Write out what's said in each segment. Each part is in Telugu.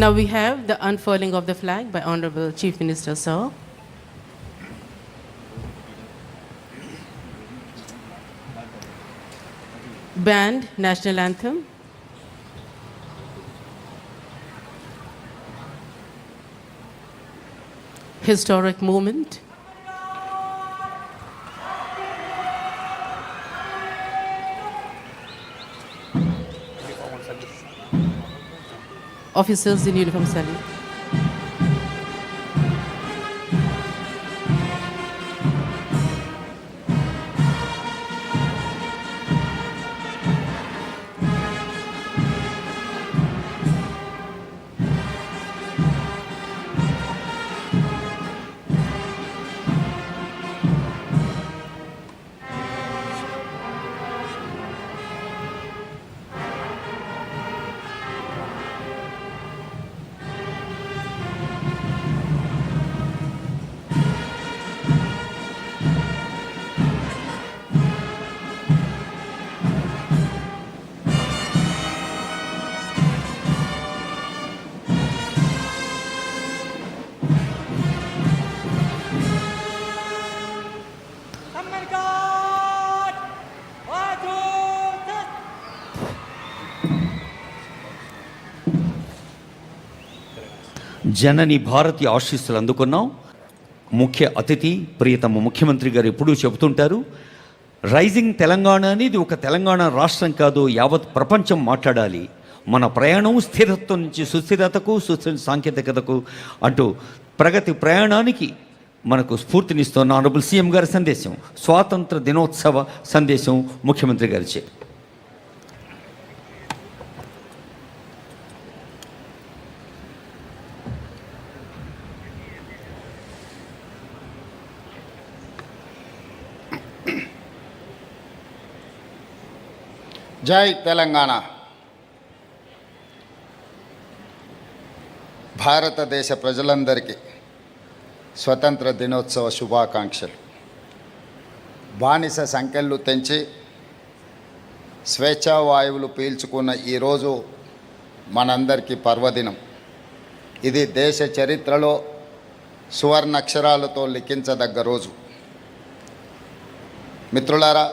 Now we have the unfurling of the flag by Honorable Chief Minister, sir. Band, National Anthem. Historic moment. Officers in uniform salute. జనని భారతి ఆశీస్సులు అందుకున్నాం. ముఖ్య అతిథి ప్రియతమ ముఖ్యమంత్రి గారు ఎప్పుడూ చెబుతుంటారు, రైజింగ్ తెలంగాణ అనేది ఒక తెలంగాణ రాష్ట్రం కాదు, యావత్ ప్రపంచం మాట్లాడాలి. మన ప్రయాణం స్థిరత్వం నుంచి సుస్థిరతకు, సాంకేతికతకు అంటూ ప్రగతి ప్రయాణానికి మనకు స్ఫూర్తినిస్తున్న ఆనరబుల్ సీఎం గారి సందేశం, స్వాతంత్ర దినోత్సవ సందేశం ముఖ్యమంత్రి గారిచే. జై తెలంగాణ. భారతదేశ ప్రజలందరికీ స్వతంత్ర దినోత్సవ శుభాకాంక్షలు. బానిస సంఖ్యలు తెంచి స్వేచ్ఛావాయువులు పీల్చుకున్న ఈరోజు మనందరికీ పర్వదినం. ఇది దేశ చరిత్రలో సువర్ణాక్షరాలతో లిఖించదగ్గ రోజు. మిత్రులారా,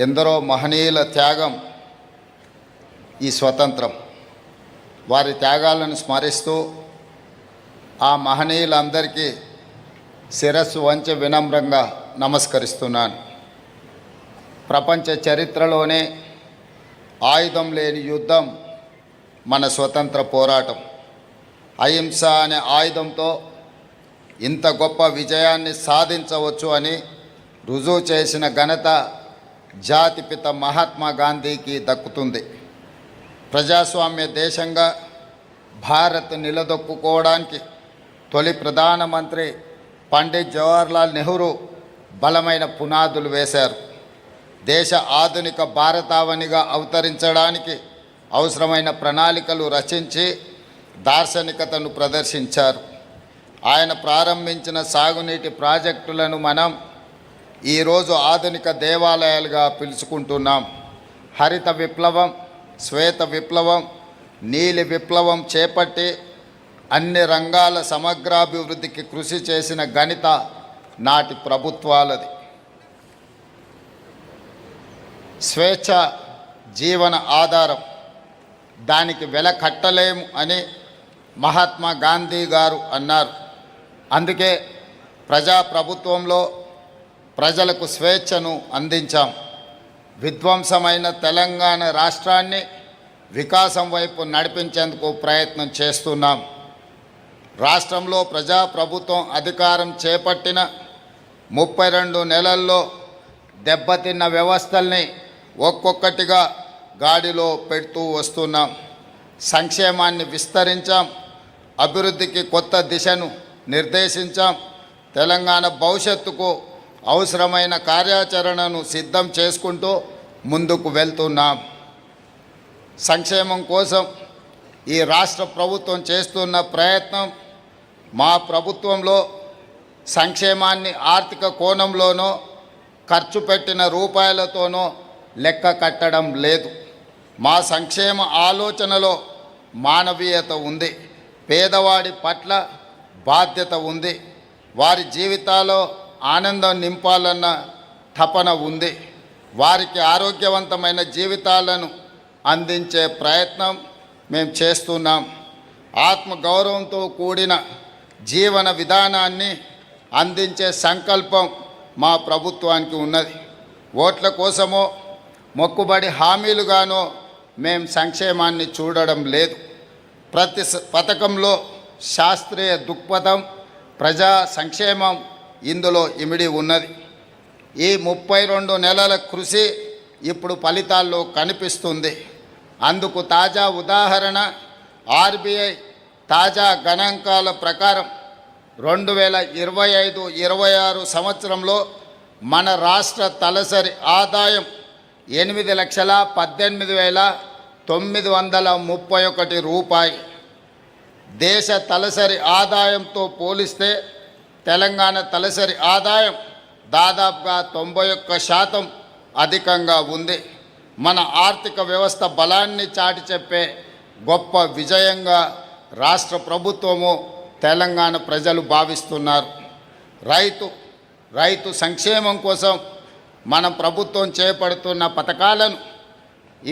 ఎందరో మహనీయుల త్యాగం ఈ స్వతంత్రం. వారి త్యాగాలను స్మరిస్తూ ఆ మహనీయులందరికీ శిరస్సు వంచి వినమ్రంగా నమస్కరిస్తున్నాను. ప్రపంచ చరిత్రలోనే ఆయుధం లేని యుద్ధం మన స్వతంత్ర పోరాటం. అహింస అనే ఆయుధంతో ఇంత గొప్ప విజయాన్ని సాధించవచ్చు అని రుజువు చేసిన ఘనత జాతిపిత మహాత్మా గాంధీకి దక్కుతుంది. ప్రజాస్వామ్య దేశంగా భారత్ నిలదొక్కుకోవడానికి తొలి ప్రధానమంత్రి పండిత్ జవహర్లాల్ నెహ్రూ బలమైన పునాదులు వేశారు. దేశ ఆధునిక భారతావనిగా అవతరించడానికి అవసరమైన ప్రణాళికలు రచించి దార్శనికతను ప్రదర్శించారు. ఆయన ప్రారంభించిన సాగునీటి ప్రాజెక్టులను మనం ఈరోజు ఆధునిక దేవాలయాలుగా పిలుచుకుంటున్నాం. హరిత విప్లవం, శ్వేత విప్లవం, నీలి విప్లవం చేపట్టి అన్ని రంగాల సమగ్రాభివృద్ధికి కృషి చేసిన ఘనత నాటి ప్రభుత్వాలది. స్వేచ్ఛ జీవన ఆధారం, దానికి వెల కట్టలేము అని మహాత్మా గాంధీ గారు అన్నారు. అందుకే ప్రజాప్రభుత్వంలో ప్రజలకు స్వేచ్ఛను అందించాం. విధ్వంసమైన తెలంగాణ రాష్ట్రాన్ని వికాసం వైపు నడిపించేందుకు ప్రయత్నం చేస్తున్నాం. రాష్ట్రంలో ప్రజాప్రభుత్వం అధికారం చేపట్టిన 32 నెలల్లో దెబ్బతిన్న వ్యవస్థల్ని ఒక్కొక్కటిగా గాడిలో పెడుతూ వస్తున్నాం. సంక్షేమాన్ని విస్తరించాం, అభివృద్ధికి కొత్త దిశను నిర్దేశించాం. తెలంగాణ భవిష్యత్తుకు అవసరమైన కార్యాచరణను సిద్ధం చేసుకుంటూ ముందుకు వెళ్తున్నాం. సంక్షేమం కోసం ఈ రాష్ట్ర ప్రభుత్వం చేస్తున్న ప్రయత్నం మా ప్రభుత్వంలో సంక్షేమాన్ని ఆర్థిక కోణంలోనో ఖర్చు పెట్టిన రూపాయలతోనో లెక్క కట్టడం లేదు. మా సంక్షేమ ఆలోచనలో మానవీయత ఉంది, పేదవాడి పట్ల బాధ్యత ఉంది, వారి జీవితాల్లో ఆనందం నింపాలన్న తపన ఉంది, వారికి ఆరోగ్యవంతమైన జీవితాలను అందించే ప్రయత్నం మేము చేస్తున్నాం. ఆత్మగౌరవంతో కూడిన జీవన విధానాన్ని అందించే సంకల్పం మా ప్రభుత్వానికి ఉన్నది. ఓట్ల కోసమో మొక్కుబడి హామీలుగానో మేము సంక్షేమాన్ని చూడడం లేదు. ప్రతి పథకంలో శాస్త్రీయ దృక్పథం, ప్రజా సంక్షేమం ఇందులో ఇమిడి ఉన్నది. ఈ 32 నెలల కృషి ఇప్పుడు ఫలితాల్లో కనిపిస్తుంది. అందుకు తాజా ఉదాహరణ ఆర్బీఐ తాజా గణాంకాల ప్రకారం 2025-26 సంవత్సరంలో మన రాష్ట్ర తలసరి ఆదాయం 8,18,931 రూపాయలు. దేశ తలసరి ఆదాయంతో పోలిస్తే తెలంగాణ తలసరి ఆదాయం దాదాపుగా 91% అధికంగా ఉంది. మన ఆర్థిక వ్యవస్థ బలాన్ని చాటి చెప్పే గొప్ప విజయంగా రాష్ట్ర ప్రభుత్వము, తెలంగాణ ప్రజలు భావిస్తున్నారు. రైతు సంక్షేమం కోసం మన ప్రభుత్వం చేపడుతున్న పథకాలను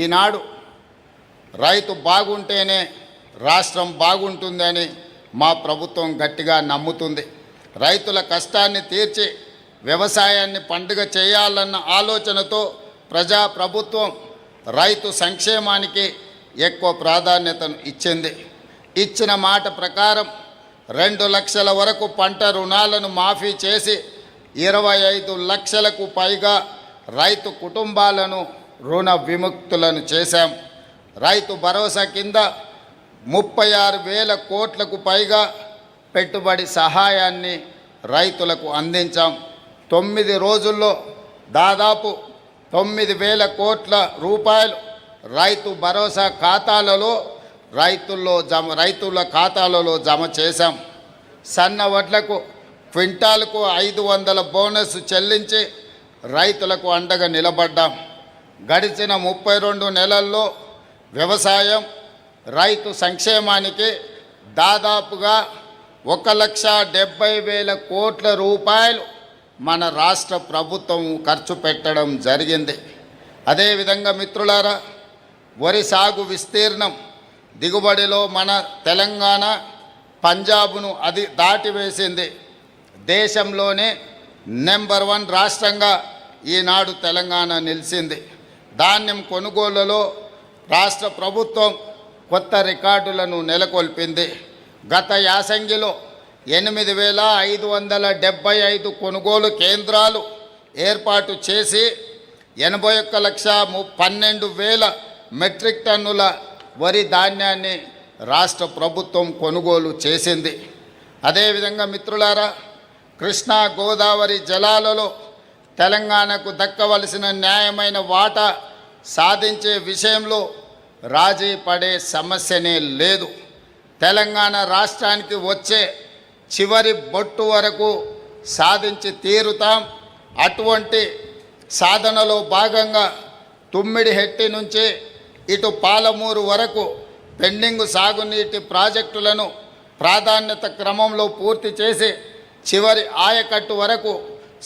ఈనాడు రైతు బాగుంటేనే రాష్ట్రం బాగుంటుందని మా ప్రభుత్వం గట్టిగా నమ్ముతుంది. రైతుల కష్టాన్ని తీర్చి వ్యవసాయాన్ని పండుగ చేయాలన్న ఆలోచనతో ప్రజాప్రభుత్వం రైతు సంక్షేమానికి ఎక్కువ ప్రాధాన్యతను ఇచ్చింది. ఇచ్చిన మాట ప్రకారం 2 లక్షల వరకు పంట రుణాలను మాఫీ చేసి 25 లక్షలకు పైగా రైతు కుటుంబాలను రుణ విముక్తులను చేశాం. రైతు భరోసా కింద 36,000 కోట్లకు పైగా పెట్టుబడి సహాయాన్ని రైతులకు అందించాం. 9 రోజుల్లో దాదాపు 9,000 కోట్ల రూపాయలు రైతు భరోసా ఖాతాలలో రైతుల ఖాతాలలో జమ చేశాం. సన్న వడ్లకు క్వింటాలకు 500 బోనస్ చెల్లించి రైతులకు అండగా నిలబడ్డాం. గడిచిన 32 నెలల్లో వ్యవసాయం, రైతు సంక్షేమానికి దాదాపుగా 1,70,000 కోట్ల రూపాయలు మన రాష్ట్ర ప్రభుత్వం ఖర్చు పెట్టడం జరిగింది. అదేవిధంగా మిత్రులారా, వరి సాగు విస్తీర్ణం దిగుబడిలో మన తెలంగాణ పంజాబ్ను దాటివేసింది. దేశంలోనే నెంబర్ 1 రాష్ట్రంగా ఈనాడు తెలంగాణ నిలిచింది. ధాన్యం కొనుగోలులో రాష్ట్ర ప్రభుత్వం కొత్త రికార్డులను నెలకొల్పింది. గత యాసంగిలో 8,575 కొనుగోలు కేంద్రాలు ఏర్పాటు చేసి 81,12,000 మెట్రిక్ టన్నుల వరి ధాన్యాన్ని రాష్ట్ర ప్రభుత్వం కొనుగోలు చేసింది. అదేవిధంగా మిత్రులారా, కృష్ణా గోదావరి జలాలలో తెలంగాణకు దక్కవలసిన న్యాయమైన వాటా సాధించే విషయంలో రాజీ పడే సమస్యనే లేదు. తెలంగాణ రాష్ట్రానికి వచ్చే చివరి బొట్టు వరకు సాధించి తీరుతాం. అటువంటి సాధనలో భాగంగా తుమ్మిడిహెట్టి నుంచి ఇటు పాలమూరు వరకు పెండింగ్ సాగునీటి ప్రాజెక్టులను ప్రాధాన్యత క్రమంలో పూర్తి చేసి చివరి ఆయకట్టు వరకు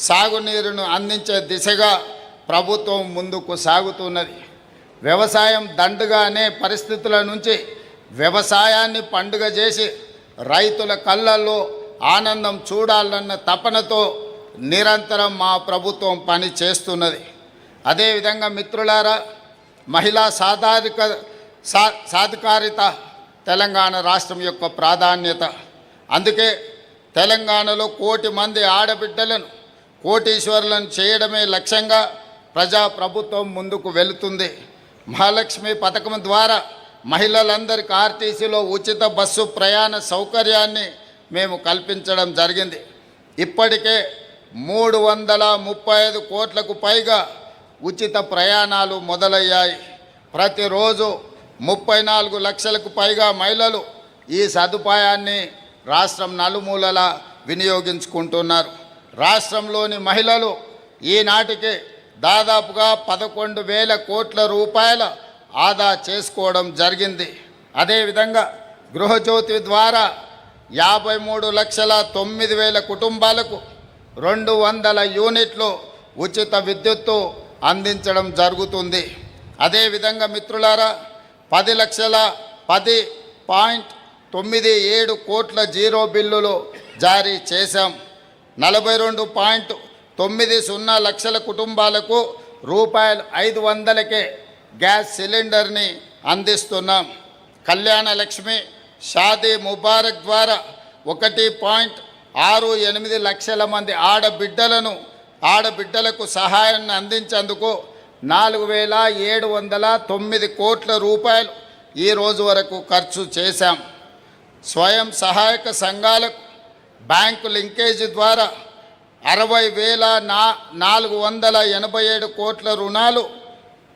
సాగునీరును అందించే దిశగా ప్రభుత్వం ముందుకు సాగుతున్నది. వ్యవసాయం దండుగా అనే పరిస్థితుల నుంచి వ్యవసాయాన్ని పండుగ చేసి రైతుల కళ్ళల్లో ఆనందం చూడాలన్న తపనతో నిరంతరం మా ప్రభుత్వం పని చేస్తున్నది. అదేవిధంగా మిత్రులారా, మహిళా సాధికారిత తెలంగాణ రాష్ట్రం యొక్క ప్రాధాన్యత. అందుకే తెలంగాణలో 1 కోటి మంది ఆడబిడ్డలను కోటీశ్వరులను చేయడమే లక్ష్యంగా ప్రజాప్రభుత్వం ముందుకు వెళుతుంది. మహాలక్ష్మి పథకం ద్వారా మహిళలందరికీ ఆర్టీసీలో ఉచిత బస్సు ప్రయాణ సౌకర్యాన్ని మేము కల్పించడం జరిగింది. ఇప్పటికే 335 కోట్లకు పైగా ఉచిత ప్రయాణాలు మొదలయ్యాయి. ప్రతిరోజు 34 లక్షలకు పైగా మహిళలు ఈ సదుపాయాన్ని రాష్ట్రం నలుమూలలా వినియోగించుకుంటున్నారు. రాష్ట్రంలోని మహిళలు ఈనాటికి దాదాపుగా 11,000 కోట్ల రూపాయల ఆదా చేసుకోవడం జరిగింది. అదేవిధంగా గృహజ్యోతి ద్వారా 53,09,000 కుటుంబాలకు 200 యూనిట్లు ఉచిత విద్యుత్తు అందించడం జరుగుతుంది. అదేవిధంగా మిత్రులారా 10,10.97 కోట్ల జీరో బిల్లులు జారీ చేశాం. 42.90 లక్షల కుటుంబాలకు రూపాయలు 500కే గ్యాస్ సిలిండర్ని అందిస్తున్నాం. కళ్యాణ లక్ష్మి, షాదీ ముబారక్ ద్వారా 1.68 లక్షల మంది ఆడబిడ్డలకు సహాయాన్ని అందించేందుకు 4,709 కోట్ల రూపాయలు ఈ రోజు వరకు ఖర్చు చేశాం. స్వయం సహాయక సంఘాలకు బ్యాంకు లింకేజీ ద్వారా 60,487 కోట్ల రుణాలు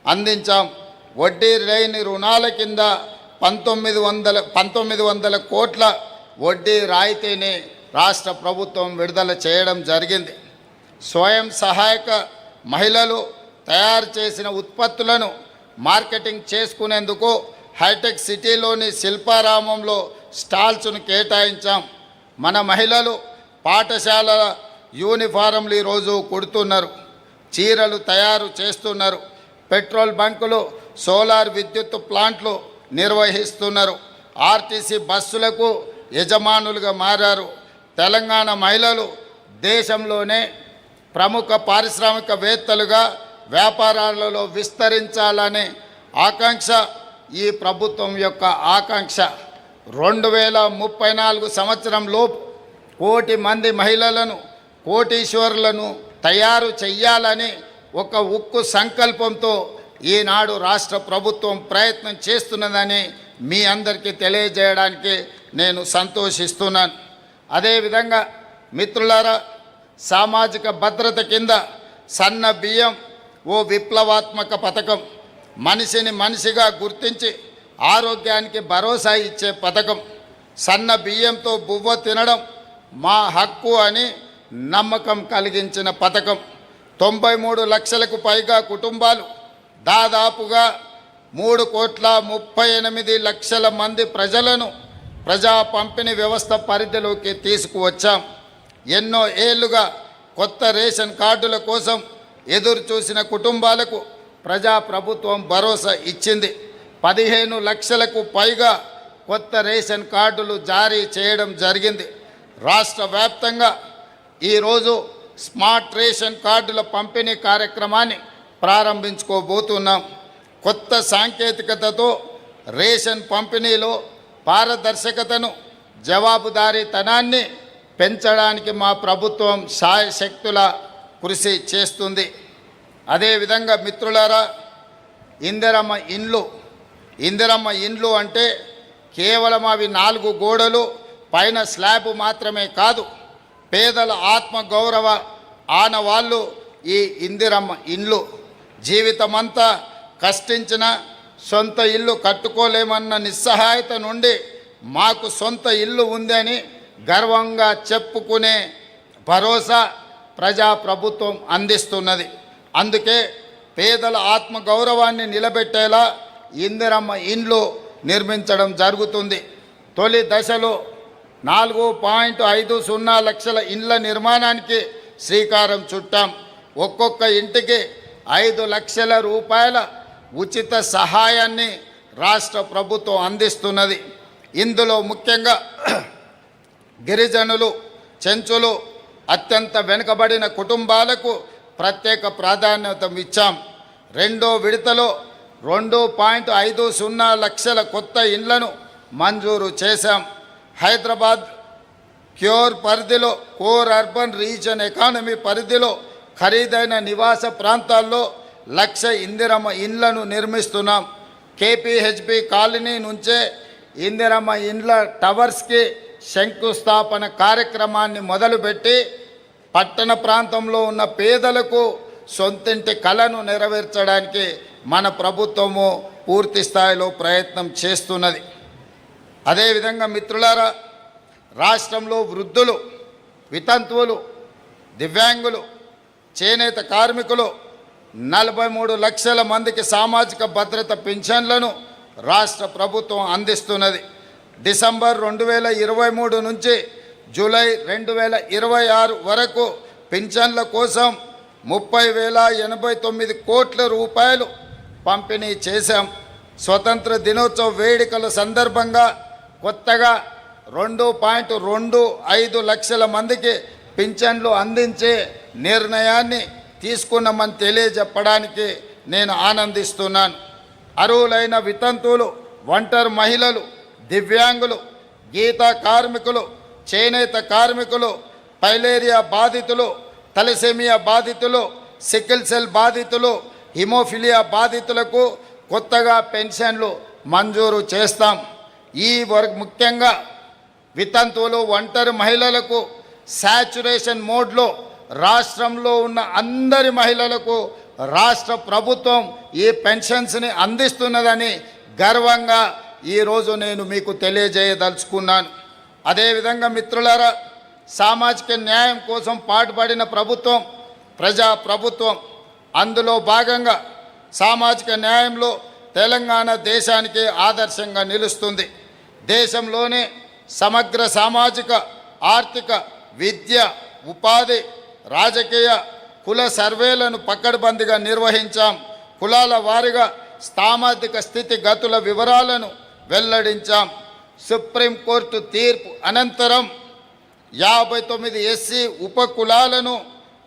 అందించాం. వడ్డీ లేని రుణాల కింద 1900 కోట్ల వడ్డీ రాయితీని రాష్ట్ర ప్రభుత్వం విడుదల చేయడం జరిగింది. స్వయం సహాయక మహిళలు తయారు చేసిన ఉత్పత్తులను మార్కెటింగ్ చేసుకునేందుకు హైటెక్ సిటీలోని శిల్పారామంలో స్టాల్స్ను కేటాయించాం. మన మహిళలు పాఠశాల యూనిఫారంలు ఈరోజు కుడుతున్నారు, చీరలు తయారు చేస్తున్నారు, పెట్రోల్ బంకులు, సోలార్ విద్యుత్ ప్లాంట్లు నిర్వహిస్తున్నారు, ఆర్టీసీ బస్సులకు యజమానులుగా మారారు. తెలంగాణ మహిళలు దేశంలోనే ప్రముఖ పారిశ్రామికవేత్తలుగా వ్యాపారాలలో విస్తరించాలనే ఆకాంక్ష ఈ ప్రభుత్వం యొక్క ఆకాంక్ష. 2034 సంవత్సరంలోపు 1 కోటి మంది మహిళలను, కోటీశ్వరులను తయారు చెయ్యాలని ఒక ఉక్కు సంకల్పంతో ఈనాడు రాష్ట్ర ప్రభుత్వం ప్రయత్నం చేస్తున్నదని మీ అందరికీ తెలియజేయడానికి నేను సంతోషిస్తున్నాను. అదేవిధంగా మిత్రులారా, సామాజిక భద్రత కింద సన్న బియ్యం ఓ విప్లవాత్మక పథకం. మనిషిని మనిషిగా గుర్తించి ఆరోగ్యానికి భరోసా ఇచ్చే పథకం. సన్న బియ్యంతో బువ్వ తినడం మా హక్కు అని నమ్మకం కలిగించిన పథకం. 93 లక్షలకు పైగా కుటుంబాలు, దాదాపుగా 3,38,00,000 మంది ప్రజలను ప్రజా పంపిణీ వ్యవస్థ పరిధిలోకి తీసుకువచ్చాం. ఎన్నో ఏళ్లుగా కొత్త రేషన్ కార్డుల కోసం ఎదురు చూసిన కుటుంబాలకు ప్రజాప్రభుత్వం భరోసా ఇచ్చింది. 15 లక్షలకు పైగా కొత్త రేషన్ కార్డులు జారీ చేయడం జరిగింది. రాష్ట్ర వ్యాప్తంగా ఈరోజు స్మార్ట్ రేషన్ కార్డుల పంపిణీ కార్యక్రమాన్ని ప్రారంభించుకోబోతున్నాం. కొత్త సాంకేతికతతో రేషన్ పంపిణీలో పారదర్శకతను, జవాబుదారీతనాన్ని పెంచడానికి మా ప్రభుత్వం శాయశక్తుల కృషి చేస్తుంది. అదేవిధంగా మిత్రులారా, ఇందిరమ్మ ఇండ్లు అంటే కేవలం అవి 4 గోడలు పైన స్లాబ్ మాత్రమే కాదు. పేదల ఆత్మగౌరవ ఆనవాళ్ళు ఈ ఇందిరమ్మ ఇండ్లు. జీవితమంతా కష్టించిన సొంత ఇల్లు కట్టుకోలేమన్న నిస్సహాయత నుండి మాకు సొంత ఇల్లు ఉందని గర్వంగా చెప్పుకునే భరోసా ప్రజాప్రభుత్వం అందిస్తున్నది. అందుకే పేదల ఆత్మగౌరవాన్ని నిలబెట్టేలా ఇందిరమ్మ ఇండ్లు నిర్మించడం జరుగుతుంది. తొలి దశలో 4.50 లక్షల ఇండ్ల నిర్మాణానికి శ్రీకారం చుట్టాం. ఒక్కొక్క ఇంటికి 5 లక్షల రూపాయల ఉచిత సహాయాన్ని రాష్ట్ర ప్రభుత్వం అందిస్తున్నది. ఇందులో ముఖ్యంగా గిరిజనులు, చెంచులు, అత్యంత వెనుకబడిన కుటుంబాలకు ప్రత్యేక ప్రాధాన్యత ఇచ్చాం. రెండో విడతలో 2.50 లక్షల కొత్త ఇండ్లను మంజూరు చేశాం. హైదరాబాద్ క్యూర్ పరిధిలో, కోర్ అర్బన్ రీజన్ ఎకానమీ పరిధిలో ఖరీదైన నివాస ప్రాంతాల్లో 1,00,000 ఇందిరమ్మ ఇండ్లను నిర్మిస్తున్నాం. కేపీహెచ్బి కాలనీ నుంచే ఇందిరమ్మ ఇండ్ల టవర్స్కి శంకుస్థాపన కార్యక్రమాన్ని మొదలుపెట్టి పట్టణ ప్రాంతంలో ఉన్న పేదలకు సొంతింటి కలను నెరవేర్చడానికి మన ప్రభుత్వము పూర్తి స్థాయిలో ప్రయత్నం చేస్తున్నది. అదేవిధంగా మిత్రులారా, రాష్ట్రంలో వృద్ధులు, వితంతువులు, దివ్యాంగులు, చేనేత కార్మికులు 43 లక్షల మందికి సామాజిక భద్రత పింఛన్లను రాష్ట్ర ప్రభుత్వం అందిస్తున్నది. డిసెంబర్ 2023 నుంచి జూలై 2026 వరకు పింఛన్ల కోసం 30,089 కోట్ల రూపాయలు పంపిణీ చేశాం. స్వతంత్ర దినోత్సవ వేడుకల సందర్భంగా కొత్తగా 2.25 లక్షల మందికి పింఛన్లు అందించే నిర్ణయాన్ని తీసుకున్నామని తెలియజెప్పడానికి నేను ఆనందిస్తున్నాను. అర్హులైన వితంతువులు, ఒంటరి మహిళలు, దివ్యాంగులు, గీత కార్మికులు, చేనేత కార్మికులు, పైలేరియా బాధితులు, తలసేమియా బాధితులు, సికిల్ సెల్ బాధితులు, హిమోఫిలియా బాధితులకు కొత్తగా పెన్షన్లు మంజూరు చేస్తాం. ఈ ముఖ్యంగా వితంతువులు, ఒంటరి మహిళలకు శాచ్యురేషన్ మోడ్లో రాష్ట్రంలో ఉన్న అందరి మహిళలకు రాష్ట్ర ప్రభుత్వం ఈ పెన్షన్స్ని అందిస్తున్నదని గర్వంగా ఈరోజు నేను మీకు తెలియజేయదలుచుకున్నాను. అదేవిధంగా మిత్రులారా, సామాజిక న్యాయం కోసం పాటుపడిన ప్రభుత్వం ప్రజా ప్రభుత్వం. అందులో భాగంగా సామాజిక న్యాయంలో తెలంగాణ దేశానికి ఆదర్శంగా నిలుస్తుంది. దేశంలోనే సమగ్ర సామాజిక, ఆర్థిక, విద్య, ఉపాధి, రాజకీయ, కుల సర్వేలను పకడ్బందీగా నిర్వహించాం. కులాల వారీగా సామాజిక స్థితిగతుల వివరాలను వెల్లడించాం. సుప్రీంకోర్టు తీర్పు అనంతరం 59 ఎస్సీ ఉపకులాలను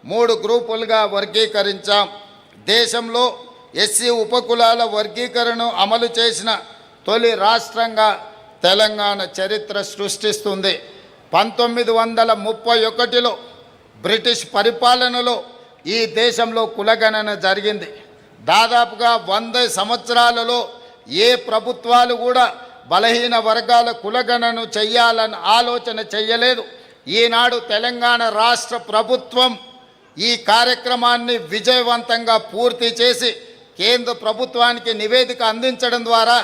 3 గ్రూపులుగా వర్గీకరించాం. దేశంలో ఎస్సీ ఉపకులాల వర్గీకరణను అమలు చేసిన తొలి రాష్ట్రంగా తెలంగాణ చరిత్ర సృష్టిస్తుంది. 1931లో బ్రిటిష్ పరిపాలనలో ఈ దేశంలో కులగణన జరిగింది. దాదాపుగా 100 సంవత్సరాలలో ఏ ప్రభుత్వాలు కూడా బలహీన వర్గాల కులగణను చెయ్యాలని ఆలోచన చెయ్యలేదు. ఈనాడు తెలంగాణ రాష్ట్ర ప్రభుత్వం ఈ కార్యక్రమాన్ని విజయవంతంగా పూర్తి చేసి కేంద్ర ప్రభుత్వానికి నివేదిక అందించడం ద్వారా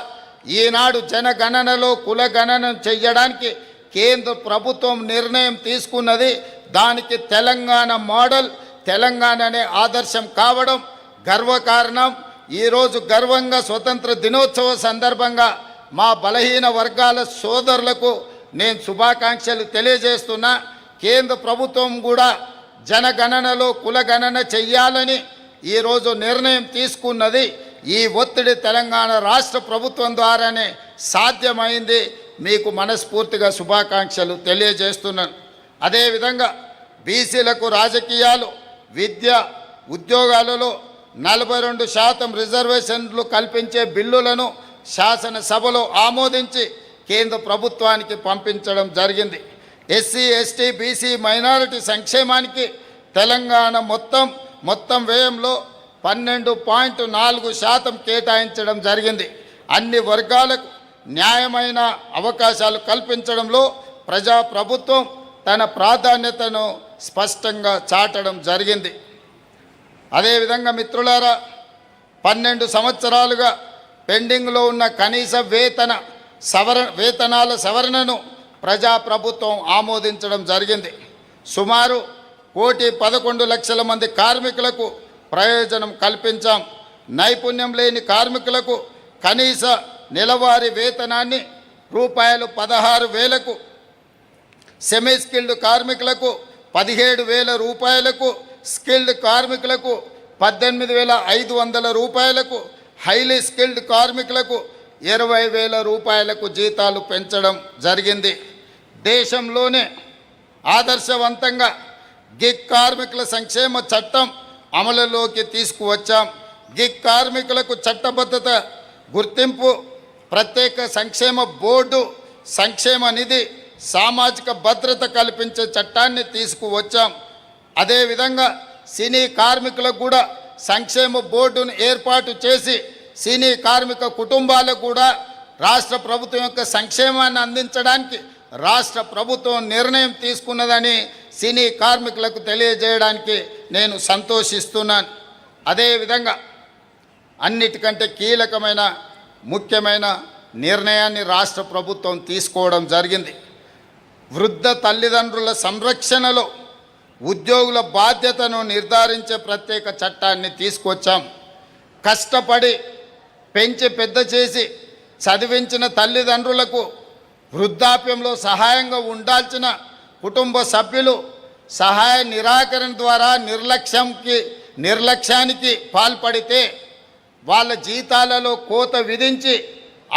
ఈనాడు జనగణనలో కులగణన చెయ్యడానికి కేంద్ర ప్రభుత్వం నిర్ణయం తీసుకున్నది. దానికి తెలంగాణ మోడల్, తెలంగాణనే ఆదర్శం కావడం గర్వకారణం. ఈరోజు గర్వంగా స్వతంత్ర దినోత్సవ సందర్భంగా మా బలహీన వర్గాల సోదరులకు నేను శుభాకాంక్షలు తెలియజేస్తున్నా. కేంద్ర ప్రభుత్వం కూడా జనగణనలో కులగణన చెయ్యాలని ఈరోజు నిర్ణయం తీసుకున్నది. ఈ ఒత్తిడి తెలంగాణ రాష్ట్ర ప్రభుత్వం ద్వారానే సాధ్యమైంది. మీకు మనస్ఫూర్తిగా శుభాకాంక్షలు తెలియజేస్తున్నాను. అదేవిధంగా బీసీలకు రాజకీయాలు, విద్య, ఉద్యోగాలలో 42% రిజర్వేషన్లు కల్పించే బిల్లులను శాసనసభలో ఆమోదించి కేంద్ర ప్రభుత్వానికి పంపించడం జరిగింది. ఎస్సీ, ఎస్టీ, బీసీ, మైనారిటీ సంక్షేమానికి తెలంగాణ మొత్తం వ్యయంలో 12.4% కేటాయించడం జరిగింది. అన్ని వర్గాలకు న్యాయమైన అవకాశాలు కల్పించడంలో ప్రజాప్రభుత్వం తన ప్రాధాన్యతను స్పష్టంగా చాటడం జరిగింది. అదేవిధంగా మిత్రులారా, 12 సంవత్సరాలుగా పెండింగ్లో ఉన్న కనీస వేతనాల సవరణను ప్రజాప్రభుత్వం ఆమోదించడం జరిగింది. సుమారు 1,11,00,000 మంది కార్మికులకు ప్రయోజనం కల్పించాం. నైపుణ్యం లేని కార్మికులకు కనీస నెలవారీ వేతనాన్ని రూ16,000కు, సెమీ స్కిల్డ్ కార్మికులకు 17,000 రూపాయలకు, స్కిల్డ్ కార్మికులకు 18,500 రూపాయలకు, హైలీ స్కిల్డ్ కార్మికులకు 20,000 రూపాయలకు జీతాలు పెంచడం జరిగింది. దేశంలోనే ఆదర్శవంతంగా గిగ్ కార్మికుల సంక్షేమ చట్టం అమలులోకి తీసుకువచ్చాం. గిగ్ కార్మికులకు చట్టబద్ధత, గుర్తింపు, ప్రత్యేక సంక్షేమ బోర్డు, సంక్షేమ నిధి, సామాజిక భద్రత కల్పించే చట్టాన్ని తీసుకువచ్చాం. అదేవిధంగా సినీ కార్మికులకు కూడా సంక్షేమ బోర్డును ఏర్పాటు చేసి సినీ కార్మిక కుటుంబాలకు కూడా రాష్ట్ర ప్రభుత్వం యొక్క సంక్షేమాన్ని అందించడానికి రాష్ట్ర ప్రభుత్వం నిర్ణయం తీసుకున్నదని సినీ కార్మికులకు తెలియజేయడానికి నేను సంతోషిస్తున్నాను. అదేవిధంగా అన్నిటికంటే కీలకమైన ముఖ్యమైన నిర్ణయాన్ని రాష్ట్ర ప్రభుత్వం తీసుకోవడం జరిగింది. వృద్ధ తల్లిదండ్రుల సంరక్షణలో ఉద్యోగుల బాధ్యతను నిర్ధారించే ప్రత్యేక చట్టాన్ని తీసుకొచ్చాం. కష్టపడి పెంచి పెద్ద చేసి చదివించిన తల్లిదండ్రులకు వృద్ధాప్యంలో సహాయంగా ఉండాల్సిన కుటుంబ సభ్యులు సహాయ నిరాకరణ ద్వారా నిర్లక్ష్యానికి పాల్పడితే వాళ్ళ జీతాలలో కోత విధించి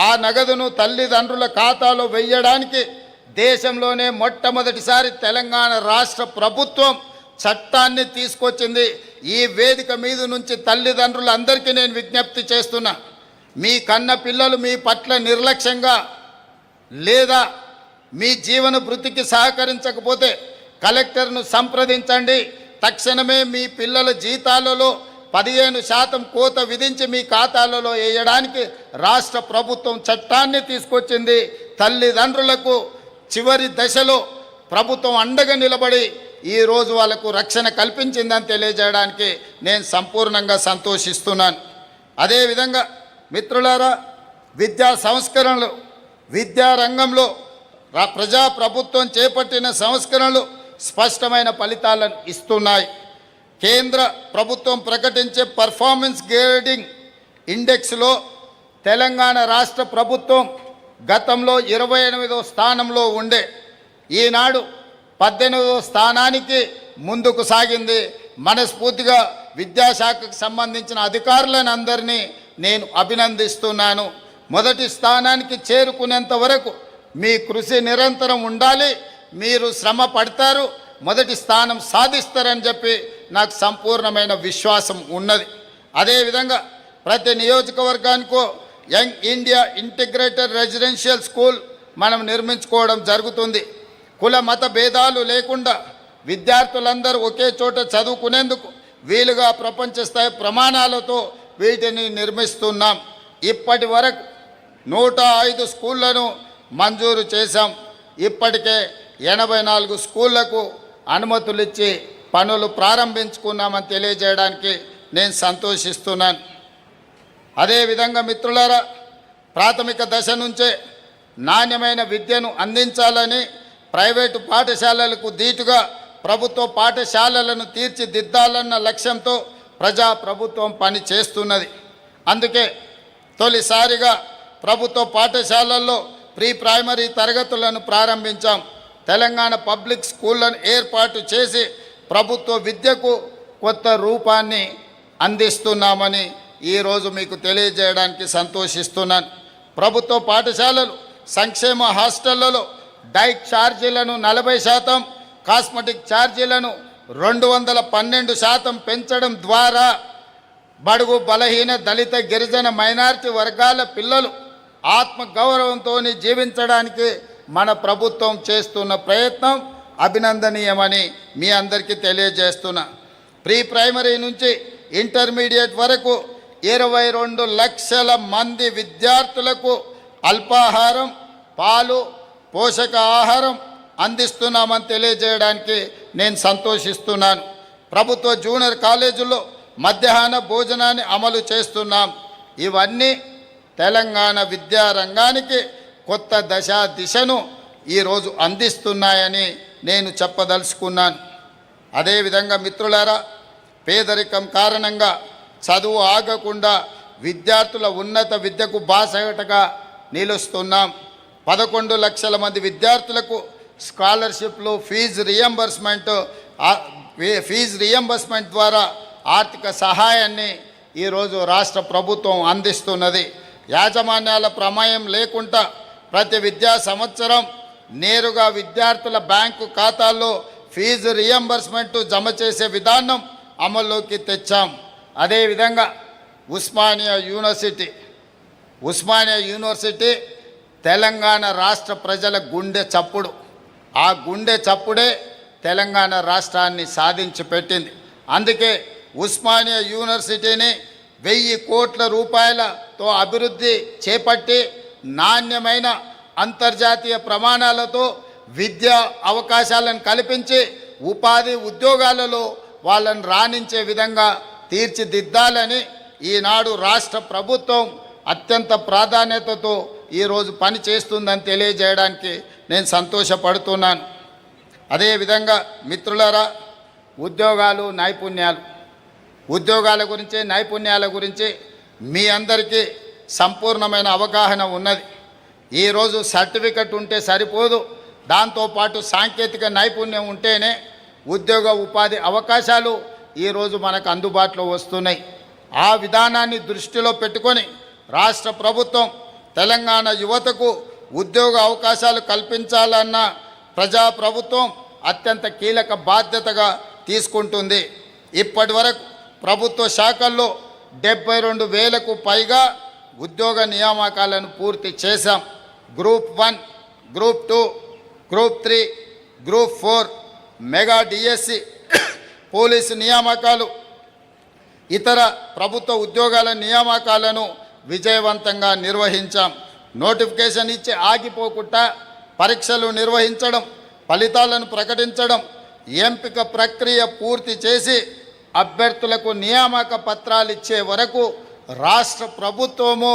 ఆ నగదును తల్లిదండ్రుల ఖాతాలో వెయ్యడానికి దేశంలోనే మొట్టమొదటిసారి తెలంగాణ రాష్ట్ర ప్రభుత్వం చట్టాన్ని తీసుకొచ్చింది. ఈ వేదిక మీద నుంచి తల్లిదండ్రులందరికీ నేను విజ్ఞప్తి చేస్తున్నా, మీ కన్న పిల్లలు మీ పట్ల నిర్లక్ష్యంగా లేదా మీ జీవన వృత్తికి సహకరించకపోతే కలెక్టర్ను సంప్రదించండి. తక్షణమే మీ పిల్లల జీతాలలో 15% కోత విధించి మీ ఖాతాలలో వేయడానికి రాష్ట్ర ప్రభుత్వం చట్టాన్ని తీసుకొచ్చింది. తల్లిదండ్రులకు చివరి దశలో ప్రభుత్వం అండగా నిలబడి ఈరోజు వాళ్ళకు రక్షణ కల్పించిందని తెలియజేయడానికి నేను సంపూర్ణంగా సంతోషిస్తున్నాను. అదేవిధంగా మిత్రులారా, విద్యా సంస్కరణలు, విద్యారంగంలో ప్రజాప్రభుత్వం చేపట్టిన సంస్కరణలు స్పష్టమైన ఫలితాలను ఇస్తున్నాయి. కేంద్ర ప్రభుత్వం ప్రకటించే పర్ఫార్మెన్స్ గ్రేడింగ్ ఇండెక్స్లో తెలంగాణ రాష్ట్ర ప్రభుత్వం గతంలో 28వ స్థానంలో ఉండే ఈనాడు 18వ స్థానానికి ముందుకు సాగింది. మనస్ఫూర్తిగా విద్యాశాఖకు సంబంధించిన అధికారులను అందరినీ నేను అభినందిస్తున్నాను. మొదటి స్థానానికి చేరుకునేంత వరకు మీ కృషి నిరంతరం ఉండాలి. మీరు శ్రమ పడతారు, మొదటి స్థానం సాధిస్తారని చెప్పి నాకు సంపూర్ణమైన విశ్వాసం ఉన్నది. అదేవిధంగా ప్రతి నియోజకవర్గానికో young India integrated residential school మనం నిర్మించుకోవడం జరుగుతుంది. కుల మత భేదాలు లేకుండా విద్యార్థులందరూ ఒకే చోట చదువుకునేందుకు వీలుగా ప్రపంచ స్థాయి ప్రమాణాలతో వీటిని నిర్మిస్తున్నాం. ఇప్పటి వరకు 105 స్కూళ్లను మంజూరు చేశాం. ఇప్పటికే 84 స్కూళ్లకు అనుమతులు ఇచ్చి పనులు ప్రారంభించుకున్నామని తెలియజేయడానికి నేను సంతోషిస్తున్నాను. అదేవిధంగా మిత్రులారా, ప్రాథమిక దశ నుంచే నాణ్యమైన విద్యను అందించాలని ప్రైవేటు పాఠశాలలకు ధీటుగా ప్రభుత్వ పాఠశాలలను తీర్చిదిద్దాలన్న లక్ష్యంతో ప్రజాప్రభుత్వం పని చేస్తున్నది. అందుకే తొలిసారిగా ప్రభుత్వ పాఠశాలల్లో ప్రీ ప్రైమరీ తరగతులను ప్రారంభించాం. తెలంగాణ పబ్లిక్ స్కూళ్లను ఏర్పాటు చేసి ప్రభుత్వ విద్యకు కొత్త రూపాన్ని అందిస్తున్నామని ఈరోజు మీకు తెలియజేయడానికి సంతోషిస్తున్నాను. ప్రభుత్వ పాఠశాలలు, సంక్షేమ హాస్టళ్లలో డైట్ ఛార్జీలను 40%, కాస్మెటిక్ ఛార్జీలను 212% పెంచడం ద్వారా బడుగు బలహీన దళిత గిరిజన మైనారిటీ వర్గాల పిల్లలు ఆత్మగౌరవంతో జీవించడానికి మన ప్రభుత్వం చేస్తున్న ప్రయత్నం అభినందనీయమని మీ అందరికీ తెలియజేస్తున్నా. ప్రీ ప్రైమరీ నుంచి ఇంటర్మీడియట్ వరకు 22 లక్షల మంది విద్యార్థులకు అల్పాహారం, పాలు, పోషక ఆహారం అందిస్తున్నామని తెలియజేయడానికి నేను సంతోషిస్తున్నాను. ప్రభుత్వ జూనియర్ కాలేజీల్లో మధ్యాహ్న భోజనాన్ని అమలు చేస్తున్నాం. ఇవన్నీ తెలంగాణ విద్యారంగానికి కొత్త దిశను ఈరోజు అందిస్తున్నాయని నేను చెప్పదలుచుకున్నాను. అదేవిధంగా మిత్రులారా, పేదరికం కారణంగా చదువు ఆగకుండా విద్యార్థుల ఉన్నత విద్యకు బాసటగా నిలుస్తున్నాం. 11 లక్షల మంది విద్యార్థులకు స్కాలర్షిప్లు, ఫీజు రియంబర్స్మెంట్ ద్వారా ఆర్థిక సహాయాన్ని ఈరోజు రాష్ట్ర ప్రభుత్వం అందిస్తున్నది. యాజమాన్యాల ప్రమేయం లేకుండా ప్రతి విద్యా సంవత్సరం నేరుగా విద్యార్థుల బ్యాంకు ఖాతాల్లో ఫీజు రియంబర్స్మెంట్ జమ చేసే విధానం అమల్లోకి తెచ్చాం. అదేవిధంగా ఉస్మానియా యూనివర్సిటీ తెలంగాణ రాష్ట్ర ప్రజల గుండె చప్పుడు. ఆ గుండె చప్పుడే తెలంగాణ రాష్ట్రాన్ని సాధించి పెట్టింది. అందుకే ఉస్మానియా యూనివర్సిటీని 1000 కోట్ల రూపాయలతో అభివృద్ధి చేపట్టి నాణ్యమైన అంతర్జాతీయ ప్రమాణాలతో విద్యా అవకాశాలను కల్పించి ఉపాధి ఉద్యోగాలలో వాళ్ళని రాణించే విధంగా తీర్చిదిద్దాలని ఈనాడు రాష్ట్ర ప్రభుత్వం అత్యంత ప్రాధాన్యతతో ఈరోజు పని చేస్తుందని తెలియజేయడానికి నేను సంతోషపడుతున్నాను. అదేవిధంగా మిత్రులారా, ఉద్యోగాల గురించి, నైపుణ్యాల గురించి మీ అందరికీ సంపూర్ణమైన అవగాహన ఉన్నది. ఈరోజు సర్టిఫికెట్ ఉంటే సరిపోదు, దాంతోపాటు సాంకేతిక నైపుణ్యం ఉంటేనే ఉద్యోగ ఉపాధి అవకాశాలు ఈరోజు మనకు అందుబాటులో వస్తున్నాయి. ఆ విధానాన్ని దృష్టిలో పెట్టుకొని రాష్ట్ర ప్రభుత్వం తెలంగాణ యువతకు ఉద్యోగ అవకాశాలు కల్పించాలన్న ప్రజాప్రభుత్వం అత్యంత కీలక బాధ్యతగా తీసుకుంటుంది. ఇప్పటి వరకు ప్రభుత్వ శాఖల్లో 72,000కు పైగా ఉద్యోగ నియామకాలను పూర్తి చేశాం. Group 1, group 2, group 3, group 4, mega DSC, police నియామకాలు, ఇతర ప్రభుత్వ ఉద్యోగాల నియామకాలను విజయవంతంగా నిర్వహించాం. నోటిఫికేషన్ ఇచ్చి ఆగిపోకుండా పరీక్షలు నిర్వహించడం, ఫలితాలను ప్రకటించడం, ఎంపిక ప్రక్రియ పూర్తి చేసి అభ్యర్థులకు నియామక పత్రాలు ఇచ్చే వరకు రాష్ట్ర ప్రభుత్వము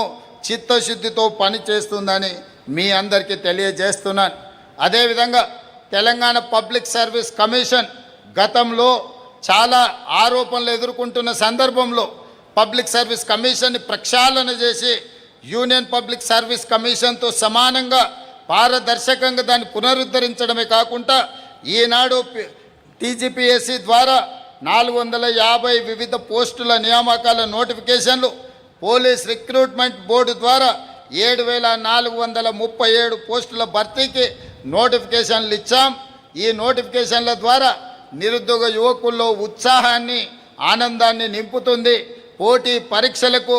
చిత్తశుద్ధితో పనిచేస్తుందని మీ అందరికీ తెలియజేస్తున్నాను. అదేవిధంగా తెలంగాణ పబ్లిక్ సర్వీస్ కమిషన్ గతంలో చాలా ఆరోపణలు ఎదుర్కొంటున్న సందర్భంలో పబ్లిక్ సర్వీస్ కమిషన్ని ప్రక్షాళన చేసి యూనియన్ పబ్లిక్ సర్వీస్ కమిషన్తో సమానంగా పారదర్శకంగా దాన్ని పునరుద్ధరించడమే కాకుండా ఈనాడు టీజీపీఎస్సీ ద్వారా 450 వివిధ పోస్టుల నియామకాల నోటిఫికేషన్లు, పోలీస్ రిక్రూట్మెంట్ బోర్డు ద్వారా 7,437 పోస్టుల భర్తీకి నోటిఫికేషన్లు ఇచ్చాం. ఈ నోటిఫికేషన్ల ద్వారా నిరుద్యోగ యువకుల్లో ఉత్సాహాన్ని, ఆనందాన్ని నింపుతుంది. పోటీ పరీక్షలకు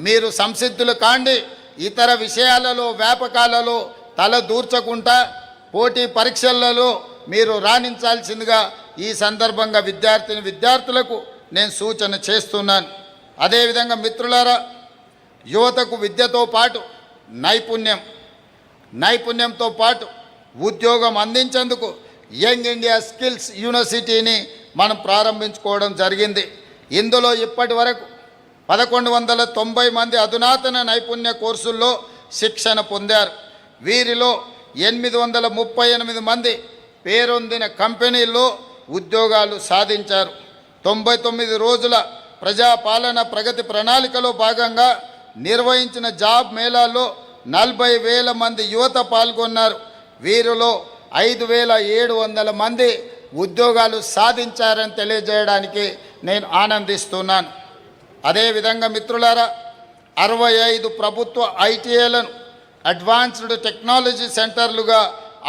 మీరు సంసిద్ధులు కాండి. ఇతర విషయాలలో, వ్యాపకాలలో తల దూర్చకుండా పోటీ పరీక్షలలో మీరు రాణించాల్సిందిగా ఈ సందర్భంగా విద్యార్థులకు నేను సూచన చేస్తున్నాను. అదేవిధంగా మిత్రులారా, యువతకు విద్యతో పాటు నైపుణ్యంతో పాటు ఉద్యోగం అందించేందుకు యంగ్ ఇండియా స్కిల్స్ యూనివర్సిటీని మనం ప్రారంభించుకోవడం జరిగింది. ఇందులో ఇప్పటి వరకు 1,190 మంది అధునాతన నైపుణ్య కోర్సుల్లో శిక్షణ పొందారు. వీరిలో 838 మంది పేరొందిన కంపెనీల్లో ఉద్యోగాలు సాధించారు. 99 రోజుల ప్రజాపాలన ప్రగతి ప్రణాళికలో భాగంగా నిర్వహించిన జాబ్ మేళాల్లో 40,000 మంది యువత పాల్గొన్నారు. వీరిలో 5,700 మంది ఉద్యోగాలు సాధించారని తెలియజేయడానికి నేను ఆనందిస్తున్నాను. అదేవిధంగా మిత్రులారా, 65 ప్రభుత్వ ఐటీఐలను అడ్వాన్స్డ్ టెక్నాలజీ సెంటర్లుగా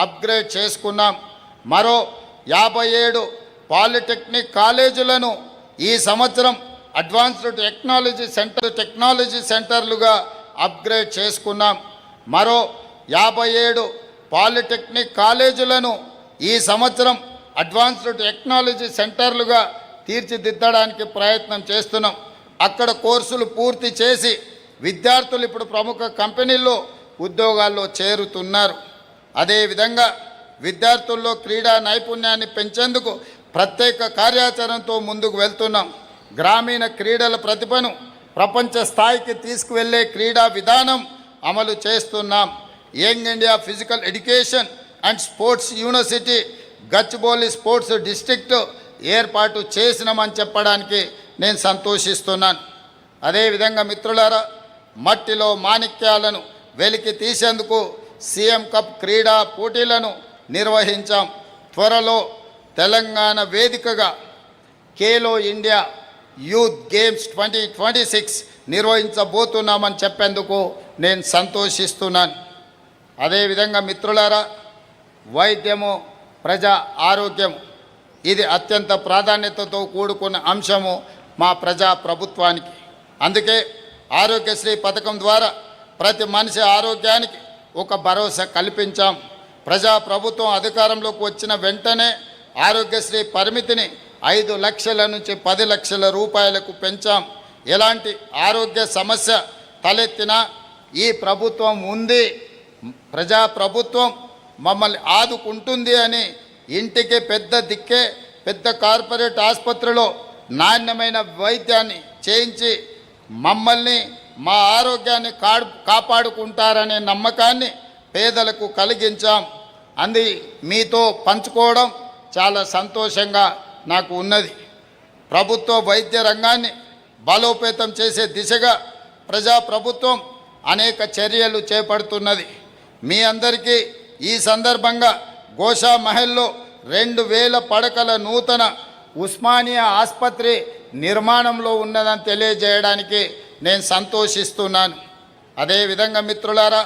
అప్గ్రేడ్ చేసుకున్నాం. మరో 57 పాలిటెక్నిక్ కాలేజీలను ఈ సంవత్సరం అడ్వాన్స్డ్ టెక్నాలజీ సెంటర్లుగా అప్గ్రేడ్ చేసుకున్నాం. మరో 57 పాలిటెక్నిక్ కాలేజీలను ఈ సంవత్సరం అడ్వాన్స్డ్ టెక్నాలజీ సెంటర్లుగా తీర్చిదిద్దడానికి ప్రయత్నం చేస్తున్నాం. అక్కడ కోర్సులు పూర్తి చేసి విద్యార్థులు ఇప్పుడు ప్రముఖ కంపెనీల్లో ఉద్యోగాల్లో చేరుతున్నారు. అదేవిధంగా విద్యార్థుల్లో క్రీడా నైపుణ్యాన్ని పెంచేందుకు ప్రత్యేక కార్యాచరణతో ముందుకు వెళ్తున్నాం. గ్రామీణ క్రీడల ప్రతిభను ప్రపంచ స్థాయికి తీసుకువెళ్ళే క్రీడా విధానం అమలు చేస్తున్నాం. Young India physical education and sports university Gachibowli sports district ఏర్పాటు చేసినామని చెప్పడానికి నేను సంతోషిస్తున్నాను. అదేవిధంగా మిత్రులారా, మట్టిలో మాణిక్యాలను వెలికి తీసేందుకు సీఎం కప్ క్రీడా పోటీలను నిర్వహించాం. త్వరలో తెలంగాణ వేదికగా ఖేలో ఇండియా యూత్ గేమ్స్ 2026 నిర్వహించబోతున్నామని చెప్పేందుకు నేను సంతోషిస్తున్నాను. అదేవిధంగా మిత్రులారా, వైద్యము, ప్రజా ఆరోగ్యం ఇది అత్యంత ప్రాధాన్యతతో కూడుకున్న అంశము మా ప్రజా ప్రభుత్వానికి. అందుకే ఆరోగ్యశ్రీ పథకం ద్వారా ప్రతి మనిషి ఆరోగ్యానికి ఒక భరోసా కల్పించాం. ప్రజా ప్రభుత్వం అధికారంలోకి వచ్చిన వెంటనే ఆరోగ్యశ్రీ పరిమితిని 5 లక్షల నుంచి 10 లక్షల రూపాయలకు పెంచాం. ఎలాంటి ఆరోగ్య సమస్య తలెత్తినా ఈ ప్రభుత్వం ఉంది, ప్రజా ప్రభుత్వం మమ్మల్ని ఆదుకుంటుంది అని ఇంటికి పెద్ద దిక్కే పెద్ద కార్పొరేట్ ఆసుపత్రిలో నాణ్యమైన వైద్యాన్ని చేయించి మమ్మల్ని, మా ఆరోగ్యాన్ని కాపాడుకుంటారనే నమ్మకాన్ని పేదలకు కలిగించాం. అంది మీతో పంచుకోవడం చాలా సంతోషంగా నాకు ఉన్నది. ప్రభుత్వ వైద్య రంగాన్ని బలోపేతం చేసే దిశగా ప్రజాప్రభుత్వం అనేక చర్యలు చేపడుతున్నది. మీ అందరికీ ఈ సందర్భంగా గోషా మహల్లో 2000 పడకల నూతన ఉస్మానియా ఆసుపత్రి నిర్మాణంలో ఉన్నదని తెలియజేయడానికి నేను సంతోషిస్తున్నాను. అదేవిధంగా మిత్రులారా,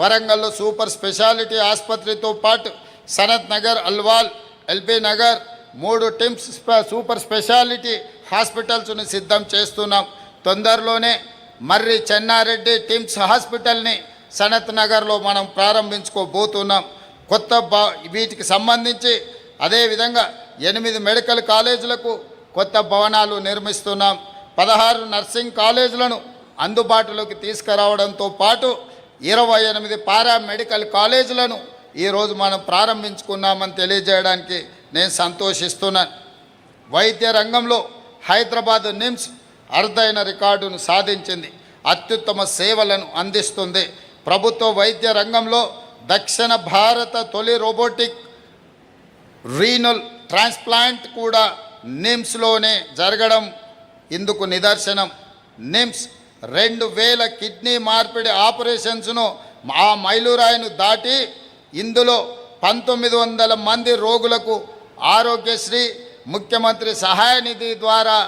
వరంగల్లో సూపర్ స్పెషాలిటీ ఆసుపత్రితో పాటు Sanath Nagar, Alwal, LB Nagar 3 TIMS super speciality హాస్పిటల్స్ను సిద్ధం చేస్తున్నాం. తొందరలోనే మర్రి చెన్నారెడ్డి టిమ్స్ హాస్పిటల్ని సనత్ నగర్లో మనం ప్రారంభించుకోబోతున్నాం. వీటికి సంబంధించి అదేవిధంగా 8 మెడికల్ కాలేజీలకు కొత్త భవనాలు నిర్మిస్తున్నాం. 16 నర్సింగ్ కాలేజీలను అందుబాటులోకి తీసుకురావడంతో పాటు 28 పారామెడికల్ కాలేజీలను ఈరోజు మనం ప్రారంభించుకున్నామని తెలియజేయడానికి నేను సంతోషిస్తున్నాను. వైద్య రంగంలో హైదరాబాద్ నిమ్స్ అరుదైన రికార్డును సాధించింది. అత్యుత్తమ సేవలను అందిస్తుంది. ప్రభుత్వ వైద్య రంగంలో దక్షిణ భారత తొలి రోబోటిక్ రీనల్ ట్రాన్స్ప్లాంట్ కూడా నిమ్స్లోనే జరగడం ఇందుకు నిదర్శనం. నిమ్స్ 2000 కిడ్నీ మార్పిడి ఆపరేషన్స్ను ఆ మైలురాయిను దాటి ఇందులో 1900 మంది రోగులకు ఆరోగ్యశ్రీ ముఖ్యమంత్రి సహాయ నిధి ద్వారా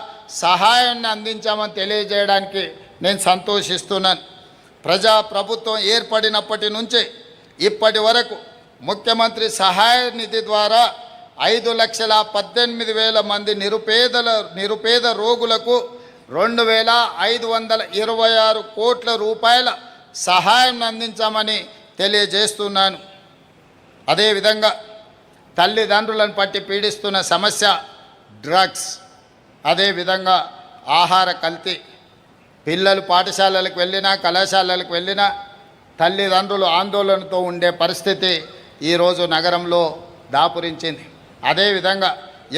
సహాయాన్ని అందించామని తెలియజేయడానికి నేను సంతోషిస్తున్నాను. ప్రభుత్వం ఏర్పడినప్పటి నుంచి ఇప్పటి వరకు ముఖ్యమంత్రి సహాయ నిధి ద్వారా 5,18,000 మంది నిరుపేద రోగులకు 2,526 కోట్ల రూపాయల సహాయం అందించామని తెలియజేస్తున్నాను. అదేవిధంగా తల్లిదండ్రులను పట్టి పీడిస్తున్న సమస్య డ్రగ్స్, అదేవిధంగా ఆహార కల్తీ. పిల్లలు పాఠశాలలకు వెళ్ళినా కళాశాలలకు వెళ్ళినా తల్లిదండ్రులు ఆందోళనతో ఉండే పరిస్థితి ఈరోజు నగరంలో దాపురించింది. అదేవిధంగా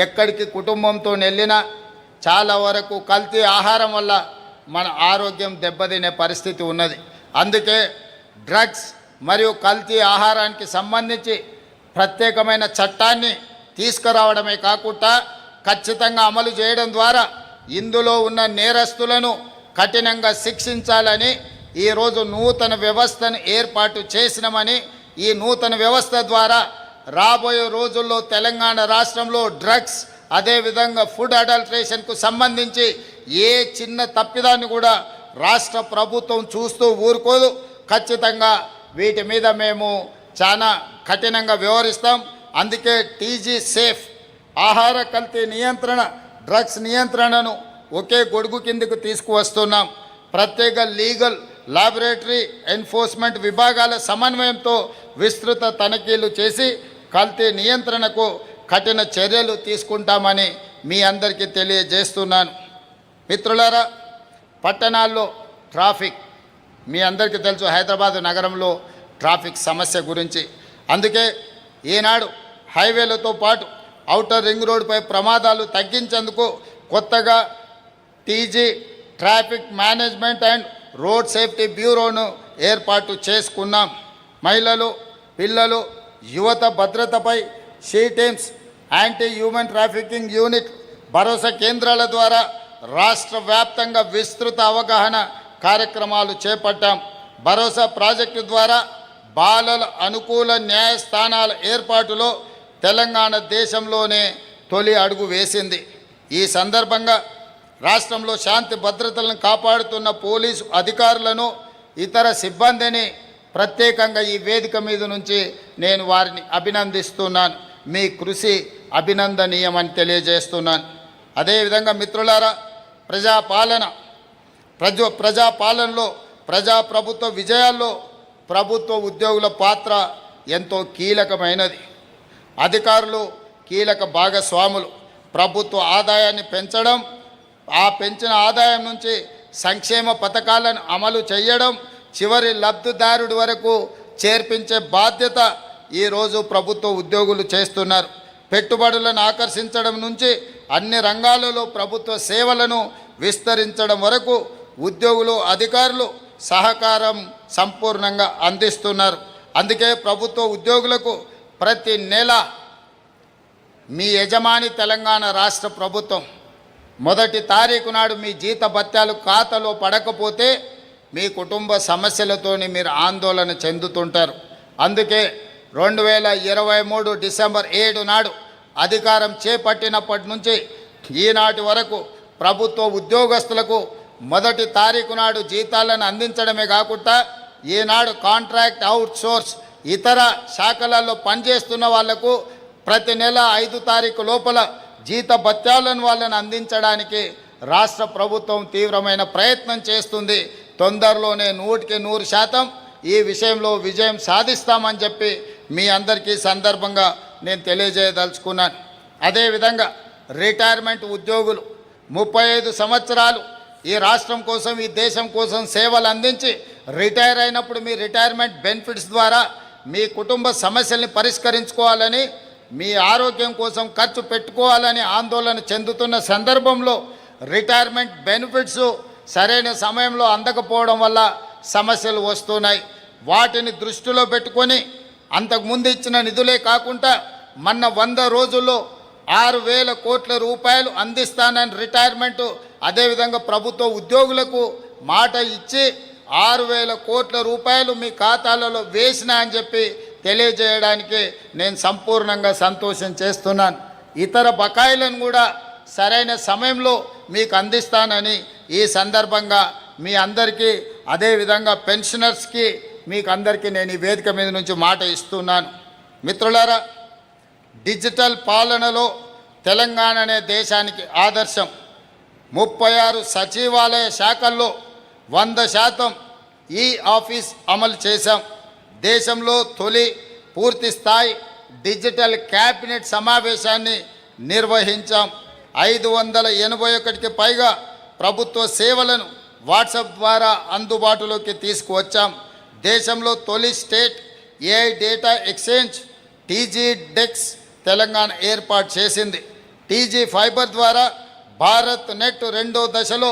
ఎక్కడికి కుటుంబంతో వెళ్ళినా చాలా వరకు కల్తీ ఆహారం వల్ల మన ఆరోగ్యం దెబ్బతినే పరిస్థితి ఉన్నది. అందుకే డ్రగ్స్ మరియు కల్తీ ఆహారానికి సంబంధించి ప్రత్యేకమైన చట్టాన్ని తీసుకురావడమే కాకుండా ఖచ్చితంగా అమలు చేయడం ద్వారా ఇందులో ఉన్న నేరస్తులను కఠినంగా శిక్షించాలని ఈరోజు నూతన వ్యవస్థను ఏర్పాటు చేసినామని, ఈ నూతన వ్యవస్థ ద్వారా రాబోయే రోజుల్లో తెలంగాణ రాష్ట్రంలో డ్రగ్స్ అదేవిధంగా ఫుడ్ అడల్ట్రేషన్కు సంబంధించి ఏ చిన్న తప్పిదాన్ని కూడా రాష్ట్ర ప్రభుత్వం చూస్తూ ఊరుకోదు. ఖచ్చితంగా వీటి మీద మేము చాలా కఠినంగా వ్యవహరిస్తాం. అందుకే టీజీ సేఫ్ ఆహార కల్తీ నియంత్రణ, డ్రగ్స్ నియంత్రణను ఒకే గొడుగు కిందకు తీసుకువస్తున్నాం. ప్రత్యేక లీగల్, లాబొరేటరీ, ఎన్ఫోర్స్మెంట్ విభాగాల సమన్వయంతో విస్తృత తనిఖీలు చేసి కల్తీ నియంత్రణకు కఠిన చర్యలు తీసుకుంటామని మీ అందరికీ తెలియజేస్తున్నాను. మిత్రులారా, పట్టణాల్లో ట్రాఫిక్ మీ అందరికీ తెలుసు. హైదరాబాద్ నగరంలో ట్రాఫిక్ సమస్య గురించి అందుకే ఈనాడు హైవేలతో పాటు ఔటర్ రింగ్ రోడ్డుపై ప్రమాదాలు తగ్గించేందుకు కొత్తగా TG traffic management and road safety బ్యూరోను ఏర్పాటు చేసుకున్నాం. మహిళలు, పిల్లలు, యువత భద్రతపై she teams, anti human trafficking unit, Bharosa కేంద్రాల ద్వారా రాష్ట్ర వ్యాప్తంగా విస్తృత అవగాహన కార్యక్రమాలు చేపట్టాం. భరోసా ప్రాజెక్టు ద్వారా బాలల అనుకూల న్యాయస్థానాల ఏర్పాటులో తెలంగాణ దేశంలోనే తొలి అడుగు వేసింది. ఈ సందర్భంగా రాష్ట్రంలో శాంతి భద్రతలను కాపాడుతున్న పోలీసు అధికారులను, ఇతర సిబ్బందిని ప్రత్యేకంగా ఈ వేదిక మీద నుంచి నేను వారిని అభినందిస్తున్నాను. మీ కృషి అభినందనీయమని తెలియజేస్తున్నాను. అదేవిధంగా మిత్రులారా, ప్రజాపాలనలో ప్రజాప్రభుత్వ విజయాల్లో ప్రభుత్వ ఉద్యోగుల పాత్ర ఎంతో కీలకమైనది. అధికారులు కీలక భాగస్వాములు. ప్రభుత్వ ఆదాయాన్ని పెంచడం, ఆ పెంచిన ఆదాయం నుంచి సంక్షేమ పథకాలను అమలు చేయడం, చివరి లబ్ధిదారుడి వరకు చేర్పించే బాధ్యత ఈరోజు ప్రభుత్వ ఉద్యోగులు చేస్తున్నారు. పెట్టుబడులను ఆకర్షించడం నుంచి అన్ని రంగాలలో ప్రభుత్వ సేవలను విస్తరించడం వరకు ఉద్యోగులు, అధికారులు సహకారం సంపూర్ణంగా అందిస్తున్నారు. అందుకే ప్రభుత్వ ఉద్యోగులకు ప్రతి నెల మీ యజమాని తెలంగాణ రాష్ట్ర ప్రభుత్వం 1వ తారీఖు నాడు మీ జీత భత్యాలు ఖాతాలో పడకపోతే మీ కుటుంబ సమస్యలతోని మీరు ఆందోళన చెందుతుంటారు. అందుకే 2023 డిసెంబర్ 7 నాడు అధికారం చేపట్టినప్పటి నుంచి ఈనాటి వరకు ప్రభుత్వ ఉద్యోగస్తులకు మొదటి తారీఖు నాడు జీతాలను అందించడమే కాకుండా ఈనాడు కాంట్రాక్ట్ అవుట్సోర్స్ ఇతర శాఖలలో పనిచేస్తున్న వాళ్లకు ప్రతి నెల 5 తారీఖు లోపల జీత భత్యాలను వాళ్ళని అందించడానికి రాష్ట్ర ప్రభుత్వం తీవ్రమైన ప్రయత్నం చేస్తుంది. తొందరలోనే 100% ఈ విషయంలో విజయం సాధిస్తామని చెప్పి మీ అందరికీ సందర్భంగా నేను తెలియజేయదలుచుకున్నాను. అదేవిధంగా రిటైర్మెంట్ ఉద్యోగులు 35 సంవత్సరాలు ఈ రాష్ట్రం కోసం ఈ దేశం కోసం సేవలు అందించి రిటైర్ అయినప్పుడు మీ రిటైర్మెంట్ బెనిఫిట్స్ ద్వారా మీ కుటుంబ సమస్యల్ని పరిష్కరించుకోవాలని, మీ ఆరోగ్యం కోసం ఖర్చు పెట్టుకోవాలని ఆందోళన చెందుతున్న సందర్భంలో రిటైర్మెంట్ బెనిఫిట్స్ సరైన సమయంలో అందకపోవడం వల్ల సమస్యలు వస్తున్నాయి. వాటిని దృష్టిలో పెట్టుకొని అంతకుముందు ఇచ్చిన నిధులే కాకుండా మొన్న 100 రోజుల్లో 6,000 కోట్ల రూపాయలు అందిస్తానని రిటైర్మెంటు, అదేవిధంగా ప్రభుత్వ ఉద్యోగులకు మాట ఇచ్చి 6,000 కోట్ల రూపాయలు మీ ఖాతాలలో వేసినా అని చెప్పి తెలియజేయడానికి నేను సంపూర్ణంగా సంతోషం చేస్తున్నాను. ఇతర బకాయిలను కూడా సరైన సమయంలో మీకు అందిస్తానని ఈ సందర్భంగా మీ అందరికీ, అదేవిధంగా పెన్షనర్స్కి మీకు అందరికీ నేను ఈ వేదిక మీద నుంచి మాట ఇస్తున్నాను. మిత్రులారా, డిజిటల్ పాలనలో తెలంగాణ అనే దేశానికి ఆదర్శం. 36 సచివాలయ శాఖల్లో 100% ఈ ఆఫీస్ అమలు చేశాం. దేశంలో తొలి పూర్తి స్థాయి డిజిటల్ క్యాబినెట్ సమావేశాన్ని నిర్వహించాం. 581కి పైగా ప్రభుత్వ సేవలను వాట్సాప్ ద్వారా అందుబాటులోకి తీసుకువచ్చాం. దేశంలో తొలి state AI data exchange TG dex Telangana ఏర్పాటు చేసింది. టీజీ ఫైబర్ ద్వారా భారత్ నెట్ 2వ దశలో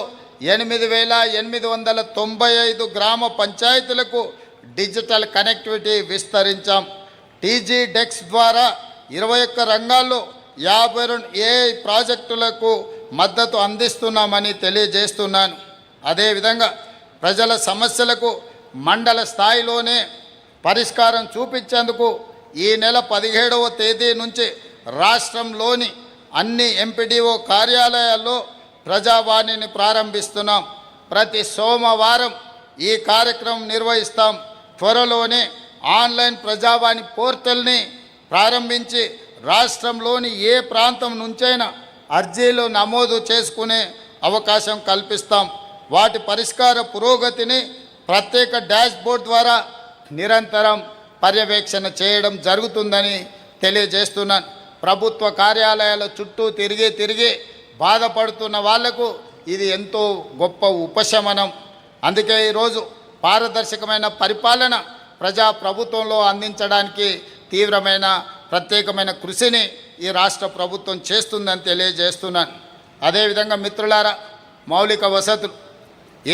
8,895 గ్రామ పంచాయతీలకు డిజిటల్ కనెక్టివిటీ విస్తరించాం. టీజీ డెక్స్ ద్వారా 21 రంగాల్లో 52 ఏఐ ప్రాజెక్టులకు మద్దతు అందిస్తున్నామని తెలియజేస్తున్నాను. అదేవిధంగా ప్రజల సమస్యలకు మండల స్థాయిలోనే పరిష్కారం చూపించేందుకు ఈ నెల 17వ తేదీ నుంచి రాష్ట్రంలోని అన్ని ఎంపీడీఓ కార్యాలయాల్లో ప్రజావాణిని ప్రారంభిస్తున్నాం. ప్రతి సోమవారం ఈ కార్యక్రమం నిర్వహిస్తాం. త్వరలోనే ఆన్లైన్ ప్రజావాణి పోర్టల్ని ప్రారంభించి రాష్ట్రంలోని ఏ ప్రాంతం నుంచైనా అర్జీలు నమోదు చేసుకునే అవకాశం కల్పిస్తాం. వాటి పరిష్కార పురోగతిని ప్రత్యేక డాష్బోర్డ్ ద్వారా నిరంతరం పర్యవేక్షణ చేయడం జరుగుతుందని తెలియజేస్తున్నాను. ప్రభుత్వ కార్యాలయాల చుట్టూ తిరిగి బాధపడుతున్న వాళ్లకు ఇది ఎంతో గొప్ప ఉపశమనం. అందుకే ఈరోజు పారదర్శకమైన పరిపాలన ప్రభుత్వంలో అందించడానికి తీవ్రమైన ప్రత్యేకమైన కృషిని ఈ రాష్ట్ర ప్రభుత్వం చేస్తుందని తెలియజేస్తున్నాను. అదేవిధంగా మిత్రులారా, మౌలిక వసతులు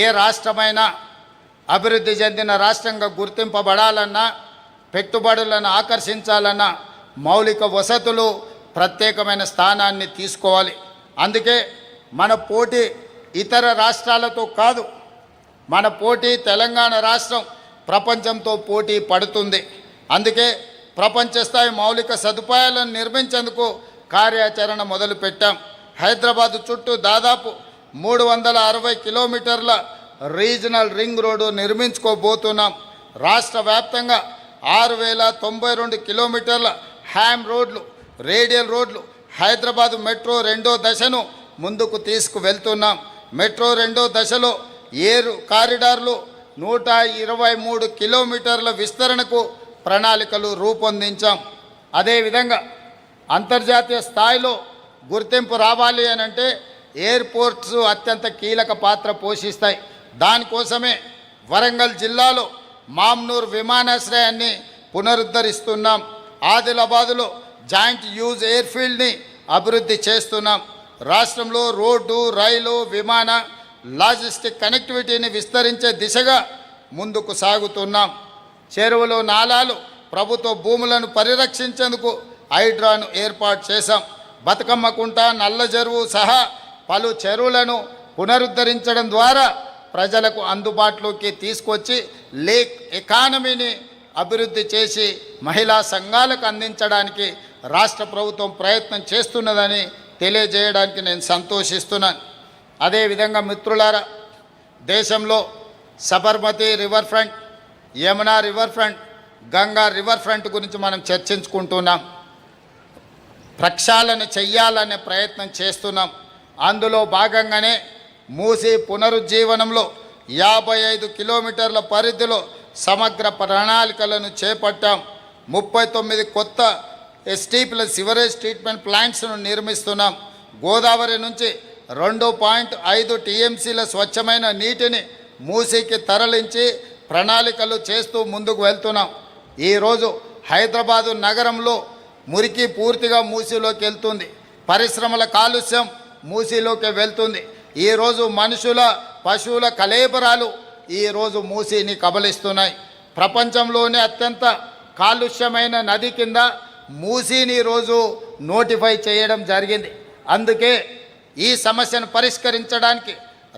ఏ రాష్ట్రమైనా అభివృద్ధి చెందిన రాష్ట్రంగా గుర్తింపబడాలన్నా, పెట్టుబడులను ఆకర్షించాలన్నా మౌలిక వసతులు ప్రత్యేకమైన స్థానాన్ని తీసుకోవాలి. అందుకే మన పోటీ ఇతర రాష్ట్రాలతో కాదు, మన పోటీ తెలంగాణ రాష్ట్రం ప్రపంచంతో పోటీ పడుతుంది. అందుకే ప్రపంచ స్థాయి మౌలిక సదుపాయాలను నిర్మించేందుకు కార్యాచరణ మొదలుపెట్టాం. హైదరాబాద్ చుట్టూ దాదాపు 360 కిలోమీటర్ల రీజనల్ రింగ్ రోడ్డు నిర్మించుకోబోతున్నాం. రాష్ట్ర వ్యాప్తంగా 6,092 కిలోమీటర్ల హ్యామ్ రోడ్లు, రేడియల్ రోడ్లు, హైదరాబాద్ మెట్రో 2వ దశను ముందుకు తీసుకువెళ్తున్నాం. మెట్రో 2వ దశలో 7 కారిడార్లు, 123 కిలోమీటర్ల విస్తరణకు ప్రణాళికలు రూపొందించాం. అదేవిధంగా అంతర్జాతీయ స్థాయిలో గుర్తింపు రావాలి అని అంటే ఎయిర్పోర్ట్స్ అత్యంత కీలక పాత్ర పోషిస్తాయి. దానికోసమే వరంగల్ జిల్లాలో మామ్నూర్ విమానాశ్రయాన్ని పునరుద్ధరిస్తున్నాం. ఆదిలాబాదులో జాయింట్ యూజ్ ఎయిర్ఫీల్డ్ని అభివృద్ధి చేస్తున్నాం. రాష్ట్రంలో రోడ్డు, రైలు, విమాన లాజిస్టిక్ కనెక్టివిటీని విస్తరించే దిశగా ముందుకు సాగుతున్నాం. చెరువులు, నాలాలు, ప్రభుత్వ భూములను పరిరక్షించేందుకు హైడ్రాను ఏర్పాటు చేశాం. బతుకమ్మ కుంట, నల్ల చెరువు సహా పలు చెరువులను పునరుద్ధరించడం ద్వారా ప్రజలకు అందుబాటులోకి తీసుకొచ్చి లేక్ ఎకానమీని అభివృద్ధి చేసి మహిళా సంఘాలకు అందించడానికి రాష్ట్ర ప్రభుత్వం ప్రయత్నం చేస్తున్నదని తెలియజేయడానికి నేను సంతోషిస్తున్నాను. అదేవిధంగా మిత్రులారా, దేశంలో Sabarmati river front, Yamuna river front, Ganga river front గురించి మనం చర్చించుకుంటున్నాం. ప్రక్షాళన చెయ్యాలనే ప్రయత్నం చేస్తున్నాం. అందులో భాగంగానే మూసీ పునరుజ్జీవనంలో 55 కిలోమీటర్ల పరిధిలో సమగ్ర ప్రణాళికలను చేపట్టాం. 39 కొత్త ఎస్టీపీల సివరేజ్ ట్రీట్మెంట్ ప్లాంట్స్ను నిర్మిస్తున్నాం. గోదావరి నుంచి 2.5 టీఎంసీల స్వచ్ఛమైన నీటిని మూసీకి తరలించి ప్రణాళికలు చేస్తూ ముందుకు వెళ్తున్నాం. ఈరోజు హైదరాబాదు నగరంలో మురికి పూర్తిగా మూసీలోకి వెళ్తుంది. పరిశ్రమల కాలుష్యం మూసీలోకి వెళ్తుంది. ఈరోజు మనుషుల పశువుల కలేబరాలు ఈరోజు మూసీని కబలిస్తున్నాయి. ప్రపంచంలోనే అత్యంత కాలుష్యమైన నది కింద మూసీని ఈరోజు నోటిఫై చేయడం జరిగింది. అందుకే ఈ సమస్యను పరిష్కరించడానికి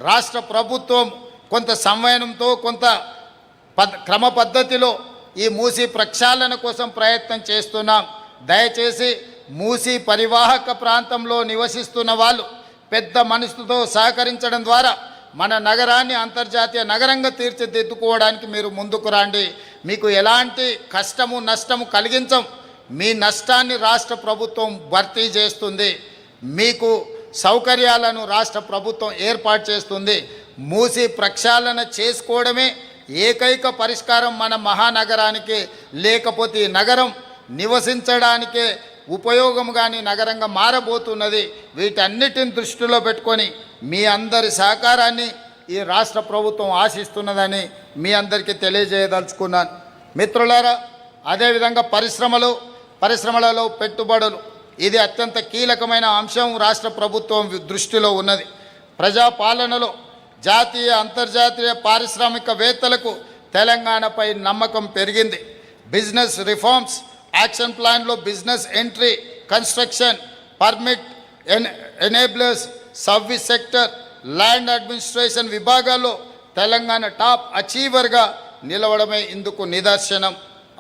రాష్ట్ర ప్రభుత్వం కొంత సంవయనంతో కొంత క్రమ పద్ధతిలో ఈ మూసీ ప్రక్షాళన కోసం ప్రయత్నం చేస్తున్నాం. దయచేసి మూసీ పరివాహక ప్రాంతంలో నివసిస్తున్న వాళ్ళు పెద్ద మనసుతో సహకరించడం ద్వారా మన నగరాన్ని అంతర్జాతీయ నగరంగా తీర్చిదిద్దుకోవడానికి మీరు ముందుకు రండి. మీకు ఎలాంటి కష్టము నష్టము కలిగించం. మీ నష్టాన్ని రాష్ట్ర ప్రభుత్వం భర్తీ చేస్తుంది. మీకు సౌకర్యాలను రాష్ట్ర ప్రభుత్వం ఏర్పాటు చేస్తుంది. మూసీ ప్రక్షాళన చేసుకోవడమే ఏకైక పరిష్కారం మన మహానగరానికి. లేకపోతే ఈ నగరం నివసించడానికే ఉపయోగం కానీ నగరంగా మారబోతున్నది. వీటన్నిటిని దృష్టిలో పెట్టుకొని మీ అందరి సహకారాన్ని ఈ రాష్ట్ర ప్రభుత్వం ఆశిస్తున్నదని మీ అందరికీ తెలియజేయదలుచుకున్నాను. మిత్రులారా, అదేవిధంగా పరిశ్రమలలో పెట్టుబడులు, ఇది అత్యంత కీలకమైన అంశం రాష్ట్ర ప్రభుత్వం దృష్టిలో ఉన్నది. ప్రజాపాలనలో జాతీయ అంతర్జాతీయ పారిశ్రామికవేత్తలకు తెలంగాణపై నమ్మకం పెరిగింది. బిజినెస్ రిఫార్మ్స్ యాక్షన్ ప్లాన్లో business entry, construction, permit, enablers, service sector, land administration విభాగాల్లో తెలంగాణ టాప్ అచీవర్గా నిలవడమే ఇందుకు నిదర్శనం.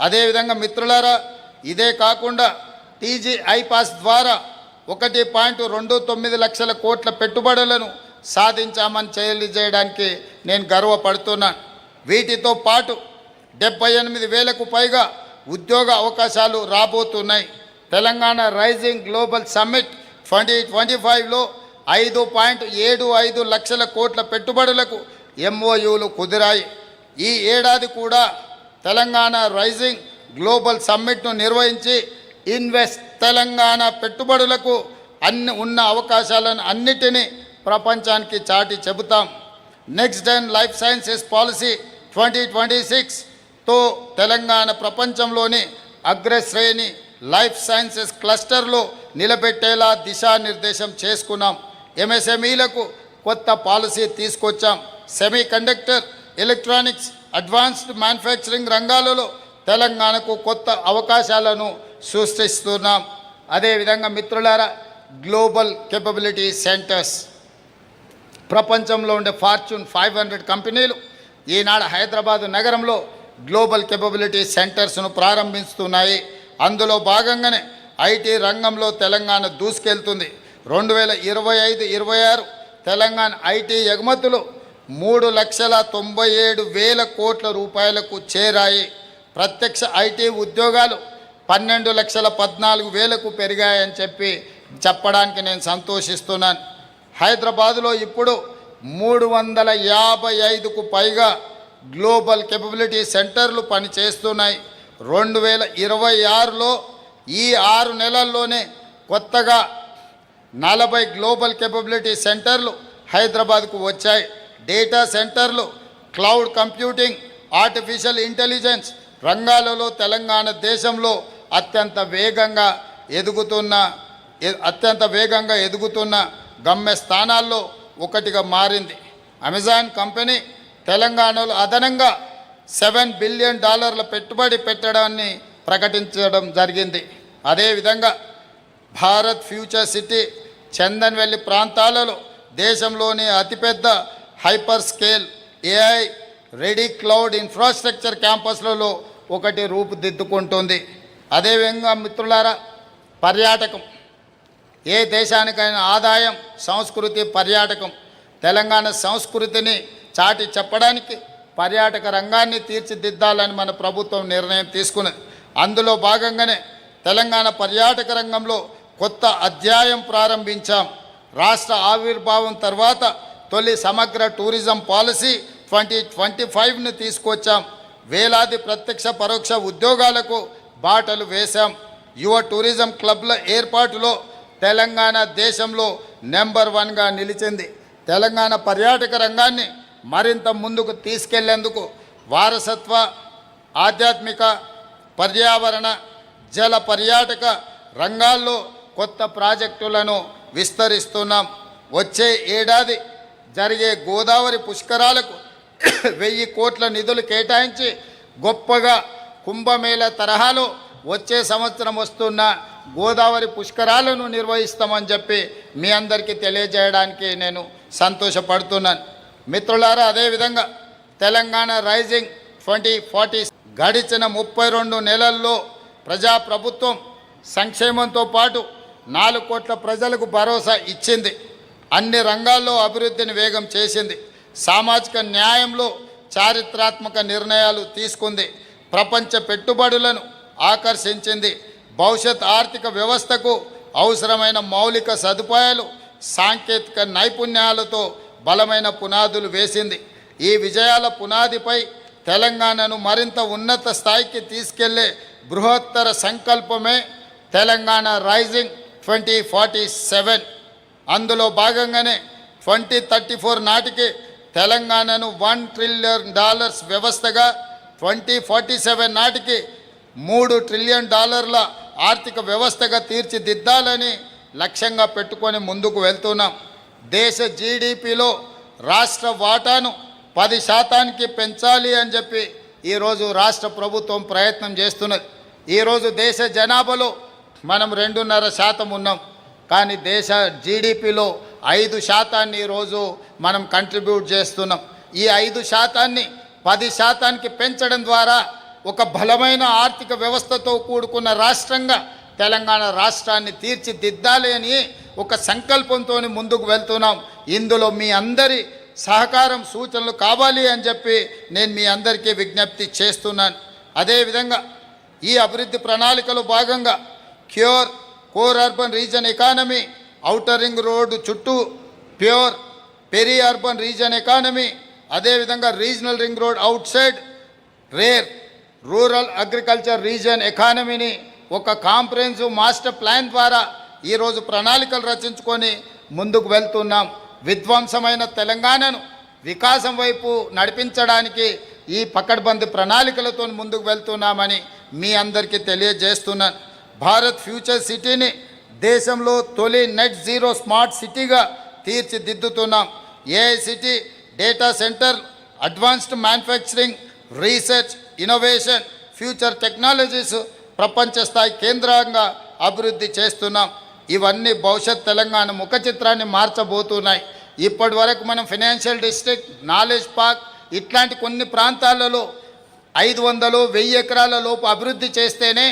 అదేవిధంగా మిత్రులారా, ఇదే కాకుండా టీజీ ఐపాస్ ద్వారా 1.29 లక్షల కోట్ల పెట్టుబడులను సాధించామని తెలియజేయడానికి నేను గర్వపడుతున్నాను. వీటితో పాటు 78,000కు పైగా ఉద్యోగ అవకాశాలు రాబోతున్నాయి. తెలంగాణ రైజింగ్ గ్లోబల్ సమ్మిట్ 2025లో 5.75 లక్షల కోట్ల పెట్టుబడులకు ఎంఓయూలు కుదిరాయి. ఈ ఏడాది కూడా తెలంగాణ రైజింగ్ గ్లోబల్ సమ్మిట్ను నిర్వహించి ఇన్వెస్ట్ తెలంగాణ పెట్టుబడులకు ఉన్న అవకాశాలను అన్నిటినీ ప్రపంచానికి చాటి చెబుతాం. Next gen life sciences policy 2026తో తెలంగాణ ప్రపంచంలోని అగ్రశ్రేణి లైఫ్ సైన్సెస్ క్లస్టర్లో నిలబెట్టేలా దిశానిర్దేశం చేసుకున్నాం. ఎంఎస్ఎంఈలకు కొత్త పాలసీ తీసుకొచ్చాం. Semi conductor, electronics, advanced manufacturing రంగాలలో తెలంగాణకు కొత్త అవకాశాలను సృష్టిస్తున్నాం. అదేవిధంగా మిత్రులారా, గ్లోబల్ కేపబిలిటీ సెంటర్స్, ప్రపంచంలో ఉండే ఫార్చ్యూన్ 500 కంపెనీలు ఈనాడు హైదరాబాదు నగరంలో గ్లోబల్ కేపబిలిటీ సెంటర్స్ను ప్రారంభిస్తున్నాయి. అందులో భాగంగానే ఐటీ రంగంలో తెలంగాణ దూసుకెళ్తుంది. 2025-26 తెలంగాణ ఐటీ ఎగుమతులు 3,97,000 కోట్ల రూపాయలకు చేరాయి. ప్రత్యక్ష ఐటీ ఉద్యోగాలు 12,14,000కు పెరిగాయని చెప్పడానికి నేను సంతోషిస్తున్నాను. హైదరాబాదులో ఇప్పుడు 355కు పైగా గ్లోబల్ కేపబిలిటీ సెంటర్లు పనిచేస్తున్నాయి. 2026లో ఈ 6 నెలల్లోనే కొత్తగా 40 గ్లోబల్ కేపబిలిటీ సెంటర్లు హైదరాబాద్కు వచ్చాయి. డేటా సెంటర్లు, క్లౌడ్ కంప్యూటింగ్, ఆర్టిఫిషియల్ ఇంటెలిజెన్స్ రంగాలలో తెలంగాణ దేశంలో అత్యంత వేగంగా ఎదుగుతున్న గమ్యస్థానాల్లో ఒకటిగా మారింది. అమెజాన్ కంపెనీ తెలంగాణలో అదనంగా $7 బిలియన్ పెట్టుబడి పెట్టడాన్ని ప్రకటించడం జరిగింది. అదేవిధంగా భారత్ ఫ్యూచర్ సిటీ చందన్వెల్లి ప్రాంతాలలో దేశంలోని అతిపెద్ద hyper scale AI ready cloud infrastructure క్యాంపస్లలో ఒకటి రూపుదిద్దుకుంటుంది. అదేవిధంగా మిత్రులారా, పర్యాటకం ఏ దేశానికైనా ఆదాయం, సంస్కృతి, పర్యాటకం. తెలంగాణ సంస్కృతిని చాటి చెప్పడానికి పర్యాటక రంగాన్ని తీర్చిదిద్దాలని మన ప్రభుత్వం నిర్ణయం తీసుకున్నది. అందులో భాగంగానే తెలంగాణ పర్యాటక రంగంలో కొత్త అధ్యాయం ప్రారంభించాం. రాష్ట్ర ఆవిర్భావం తర్వాత తొలి సమగ్ర టూరిజం పాలసీ 2025ను తీసుకొచ్చాం. వేలాది ప్రత్యక్ష పరోక్ష ఉద్యోగాలకు బాటలు వేశాం. యువ టూరిజం క్లబ్ల ఏర్పాటులో తెలంగాణ దేశంలో నెంబర్ 1గా నిలిచింది. తెలంగాణ పర్యాటక రంగాన్ని మరింత ముందుకు తీసుకెళ్లేందుకు వారసత్వ, ఆధ్యాత్మిక, పర్యావరణ, జల పర్యాటక రంగాల్లో కొత్త ప్రాజెక్టులను విస్తరిస్తున్నాం. వచ్చే ఏడాది జరిగే గోదావరి పుష్కరాలకు 1000 కోట్ల నిధులు కేటాయించి గొప్పగా కుంభమేళ తరహాలో వచ్చే సంవత్సరం వస్తున్న గోదావరి పుష్కరాలను నిర్వహిస్తామని చెప్పి మీ అందరికీ తెలియజేయడానికి నేను సంతోషపడుతున్నాను. మిత్రులారా, అదేవిధంగా తెలంగాణ రైజింగ్ 2040 గడిచిన 32 నెలల్లో ప్రజాప్రభుత్వం సంక్షేమంతో పాటు 4 కోట్ల ప్రజలకు భరోసా ఇచ్చింది. అన్ని రంగాల్లో అభివృద్ధిని వేగం చేసింది. సామాజిక న్యాయంలో చారిత్రాత్మక నిర్ణయాలు తీసుకుంది. ప్రపంచ పెట్టుబడులను ఆకర్షించింది. భవిష్యత్ ఆర్థిక వ్యవస్థకు అవసరమైన మౌలిక సదుపాయాలు, సాంకేతిక నైపుణ్యాలతో బలమైన పునాదులు వేసింది. ఈ విజయాల పునాదిపై తెలంగాణను మరింత ఉన్నత స్థాయికి తీసుకెళ్లే బృహత్తర సంకల్పమే తెలంగాణ రైజింగ్ 2047. అందులో భాగంగానే 2034 నాటికి తెలంగాణను $1 ట్రిలియన్ వ్యవస్థగా, 2047 నాటికి $3 ట్రిలియన్ ఆర్థిక వ్యవస్థగా తీర్చిదిద్దాలని లక్ష్యంగా పెట్టుకొని ముందుకు వెళ్తున్నాం. దేశ జీడిపిలో రాష్ట్ర వాటాను 10% పెంచాలి అని చెప్పి ఈరోజు రాష్ట్ర ప్రభుత్వం ప్రయత్నం చేస్తున్నది. ఈరోజు దేశ జనాభాలో మనం 2.5% ఉన్నాం. కానీ దేశ జీడిపిలో 5% ఈరోజు మనం కంట్రిబ్యూట్ చేస్తున్నాం. ఈ 5%ని 10%కి పెంచడం ద్వారా ఒక బలమైన ఆర్థిక వ్యవస్థతో కూడుకున్న రాష్ట్రంగా తెలంగాణ రాష్ట్రాన్ని తీర్చిదిద్దాలి అని ఒక సంకల్పంతో ముందుకు వెళ్తున్నాం. ఇందులో మీ అందరి సహకారం, సూచనలు కావాలి అని చెప్పి నేను మీ అందరికీ విజ్ఞప్తి చేస్తున్నాను. అదేవిధంగా ఈ అభివృద్ధి ప్రణాళికలో భాగంగా core urban region economy, outer ring road చుట్టూ pure peri urban region economy, అదేవిధంగా regional ring road outside rural agriculture region ఎకానమీని ఒక కాంప్రహెన్సివ్ మాస్టర్ ప్లాన్ ద్వారా ఈరోజు ప్రణాళికలు రచించుకొని ముందుకు వెళ్తున్నాం. విధ్వంసమైన తెలంగాణను వికాసం వైపు నడిపించడానికి ఈ పకడ్బందీ ప్రణాళికలతో ముందుకు వెళ్తున్నామని మీ అందరికీ తెలియజేస్తున్నాను. భారత్ ఫ్యూచర్ సిటీని దేశంలో తొలి నెట్ జీరో స్మార్ట్ సిటీగా తీర్చిదిద్దుతున్నాం. AI city, data centre, advanced manufacturing, research, innovation, future technologies ప్రపంచ స్థాయి కేంద్రంగా అభివృద్ధి చేస్తున్నాం. ఇవన్నీ భవిష్యత్ తెలంగాణ ముఖ చిత్రాన్ని మార్చబోతున్నాయి. ఇప్పటి వరకు మనం ఫైనాన్షియల్ డిస్ట్రిక్ట్, నాలెడ్జ్ పార్క్ ఇట్లాంటి కొన్ని ప్రాంతాలలో 500-1000 ఎకరాల లోపు అభివృద్ధి చేస్తేనే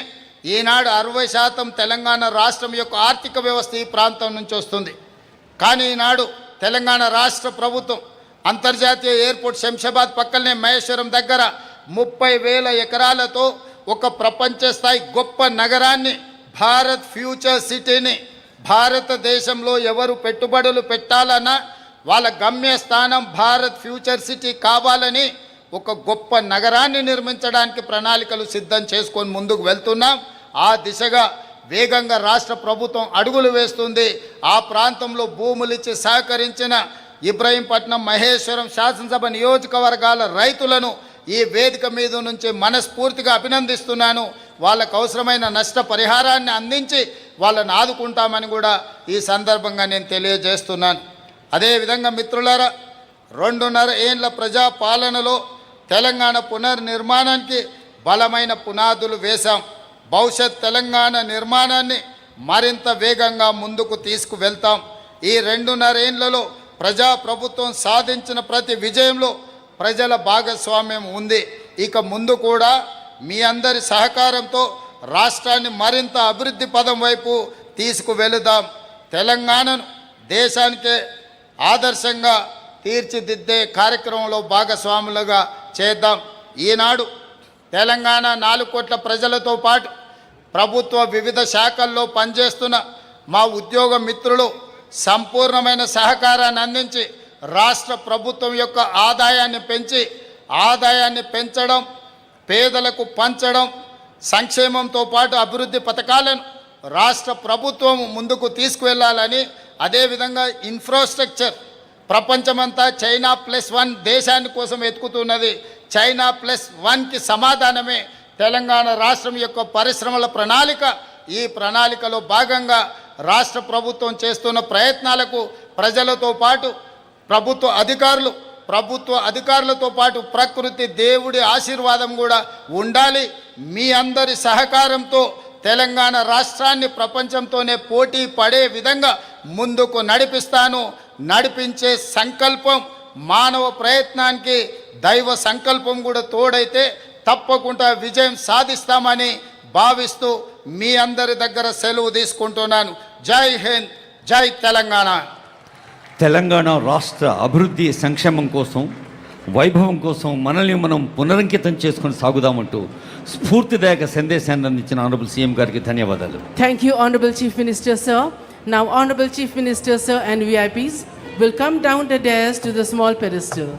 ఈనాడు 60% తెలంగాణ రాష్ట్రం యొక్క ఆర్థిక వ్యవస్థ ఈ ప్రాంతం నుంచి వస్తుంది. కానీ ఈనాడు తెలంగాణ రాష్ట్ర ప్రభుత్వం అంతర్జాతీయ ఎయిర్పోర్ట్ శంషాబాద్ పక్కనే మహేశ్వరం దగ్గర 30,000 ఎకరాలతో ఒక ప్రపంచ స్థాయి గొప్ప నగరాన్ని, భారత్ ఫ్యూచర్ సిటీని, భారతదేశంలో ఎవరు పెట్టుబడులు పెట్టాలన్నా వాళ్ళ గమ్యస్థానం భారత్ ఫ్యూచర్ సిటీ కావాలని ఒక గొప్ప నగరాన్ని నిర్మించడానికి ప్రణాళికలు సిద్ధం చేసుకొని ముందుకు వెళ్తున్నాం. ఆ దిశగా వేగంగా రాష్ట్ర ప్రభుత్వం అడుగులు వేస్తుంది. ఆ ప్రాంతంలో భూములిచ్చి సహకరించిన ఇబ్రహీంపట్నం, మహేశ్వరం శాసనసభ నియోజకవర్గాల రైతులను ఈ వేదిక మీద నుంచి మనస్ఫూర్తిగా అభినందిస్తున్నాను. వాళ్ళకు అవసరమైన నష్ట పరిహారాన్ని అందించి వాళ్ళని ఆదుకుంటామని కూడా ఈ సందర్భంగా నేను తెలియజేస్తున్నాను. అదేవిధంగా మిత్రులారా, 2.5 ఏళ్ల ప్రజాపాలనలో తెలంగాణ పునర్నిర్మాణానికి బలమైన పునాదులు వేశాం. భవిష్యత్ తెలంగాణ నిర్మాణాన్ని మరింత వేగంగా ముందుకు తీసుకువెళ్తాం. ఈ 2.5 ఏళ్లలో ప్రజాప్రభుత్వం సాధించిన ప్రతి విజయంలో ప్రజల భాగస్వామ్యం ఉంది. ఇక ముందు కూడా మీ అందరి సహకారంతో రాష్ట్రాన్ని మరింత అభివృద్ధి పదం వైపు తీసుకువెళుదాం. తెలంగాణను దేశానికే ఆదర్శంగా తీర్చిదిద్దే కార్యక్రమంలో భాగస్వాములుగా చేద్దాం. ఈనాడు తెలంగాణ 4 కోట్ల ప్రజలతో పాటు ప్రభుత్వ వివిధ శాఖల్లో పనిచేస్తున్న మా ఉద్యోగ మిత్రులు సంపూర్ణమైన సహకారాన్ని అందించి రాష్ట్ర ప్రభుత్వం యొక్క ఆదాయాన్ని పెంచడం, పేదలకు పంచడం, సంక్షేమంతో పాటు అభివృద్ధి పథకాలను రాష్ట్ర ప్రభుత్వం ముందుకు తీసుకువెళ్ళాలని, అదేవిధంగా ఇన్ఫ్రాస్ట్రక్చర్ ప్రపంచమంతా చైనా +1 దేశాన్ని కోసం ఎత్తుకుతున్నది. చైనా +1కి సమాధానమే తెలంగాణ రాష్ట్రం యొక్క పరిశ్రమల ప్రణాళిక. ఈ ప్రణాళికలో భాగంగా రాష్ట్ర ప్రభుత్వం చేస్తున్న ప్రయత్నాలకు ప్రజలతో పాటు ప్రభుత్వ అధికారులతో పాటు ప్రకృతి దేవుడి ఆశీర్వాదం కూడా ఉండాలి. మీ అందరి సహకారంతో తెలంగాణ రాష్ట్రాన్ని ప్రపంచంతోనే పోటీ పడే విధంగా ముందుకు నడిపించే సంకల్పం, మానవ ప్రయత్నానికి దైవ సంకల్పం కూడా తోడైతే తప్పకుండా విజయం సాధిస్తామని భావిస్తూ మీ అందరి దగ్గర సెలవు తీసుకుంటున్నాను. జై హింద్, జై తెలంగాణ. తెలంగాణ రాష్ట్ర అభివృద్ధి సంక్షేమం కోసం, వైభవం కోసం మనల్ని మనం పునరంకితం చేసుకొని సాగుదామంటూ స్ఫూర్తిదాయక సందేశాన్ని అందించిన ఆనరబుల్ సీఎం గారికి ధన్యవాదాలు. Thank you, Honorable Chief Minister, sir. Now, Honorable Chief Minister, sir, and VIPs will come down the dais to the small pedestal.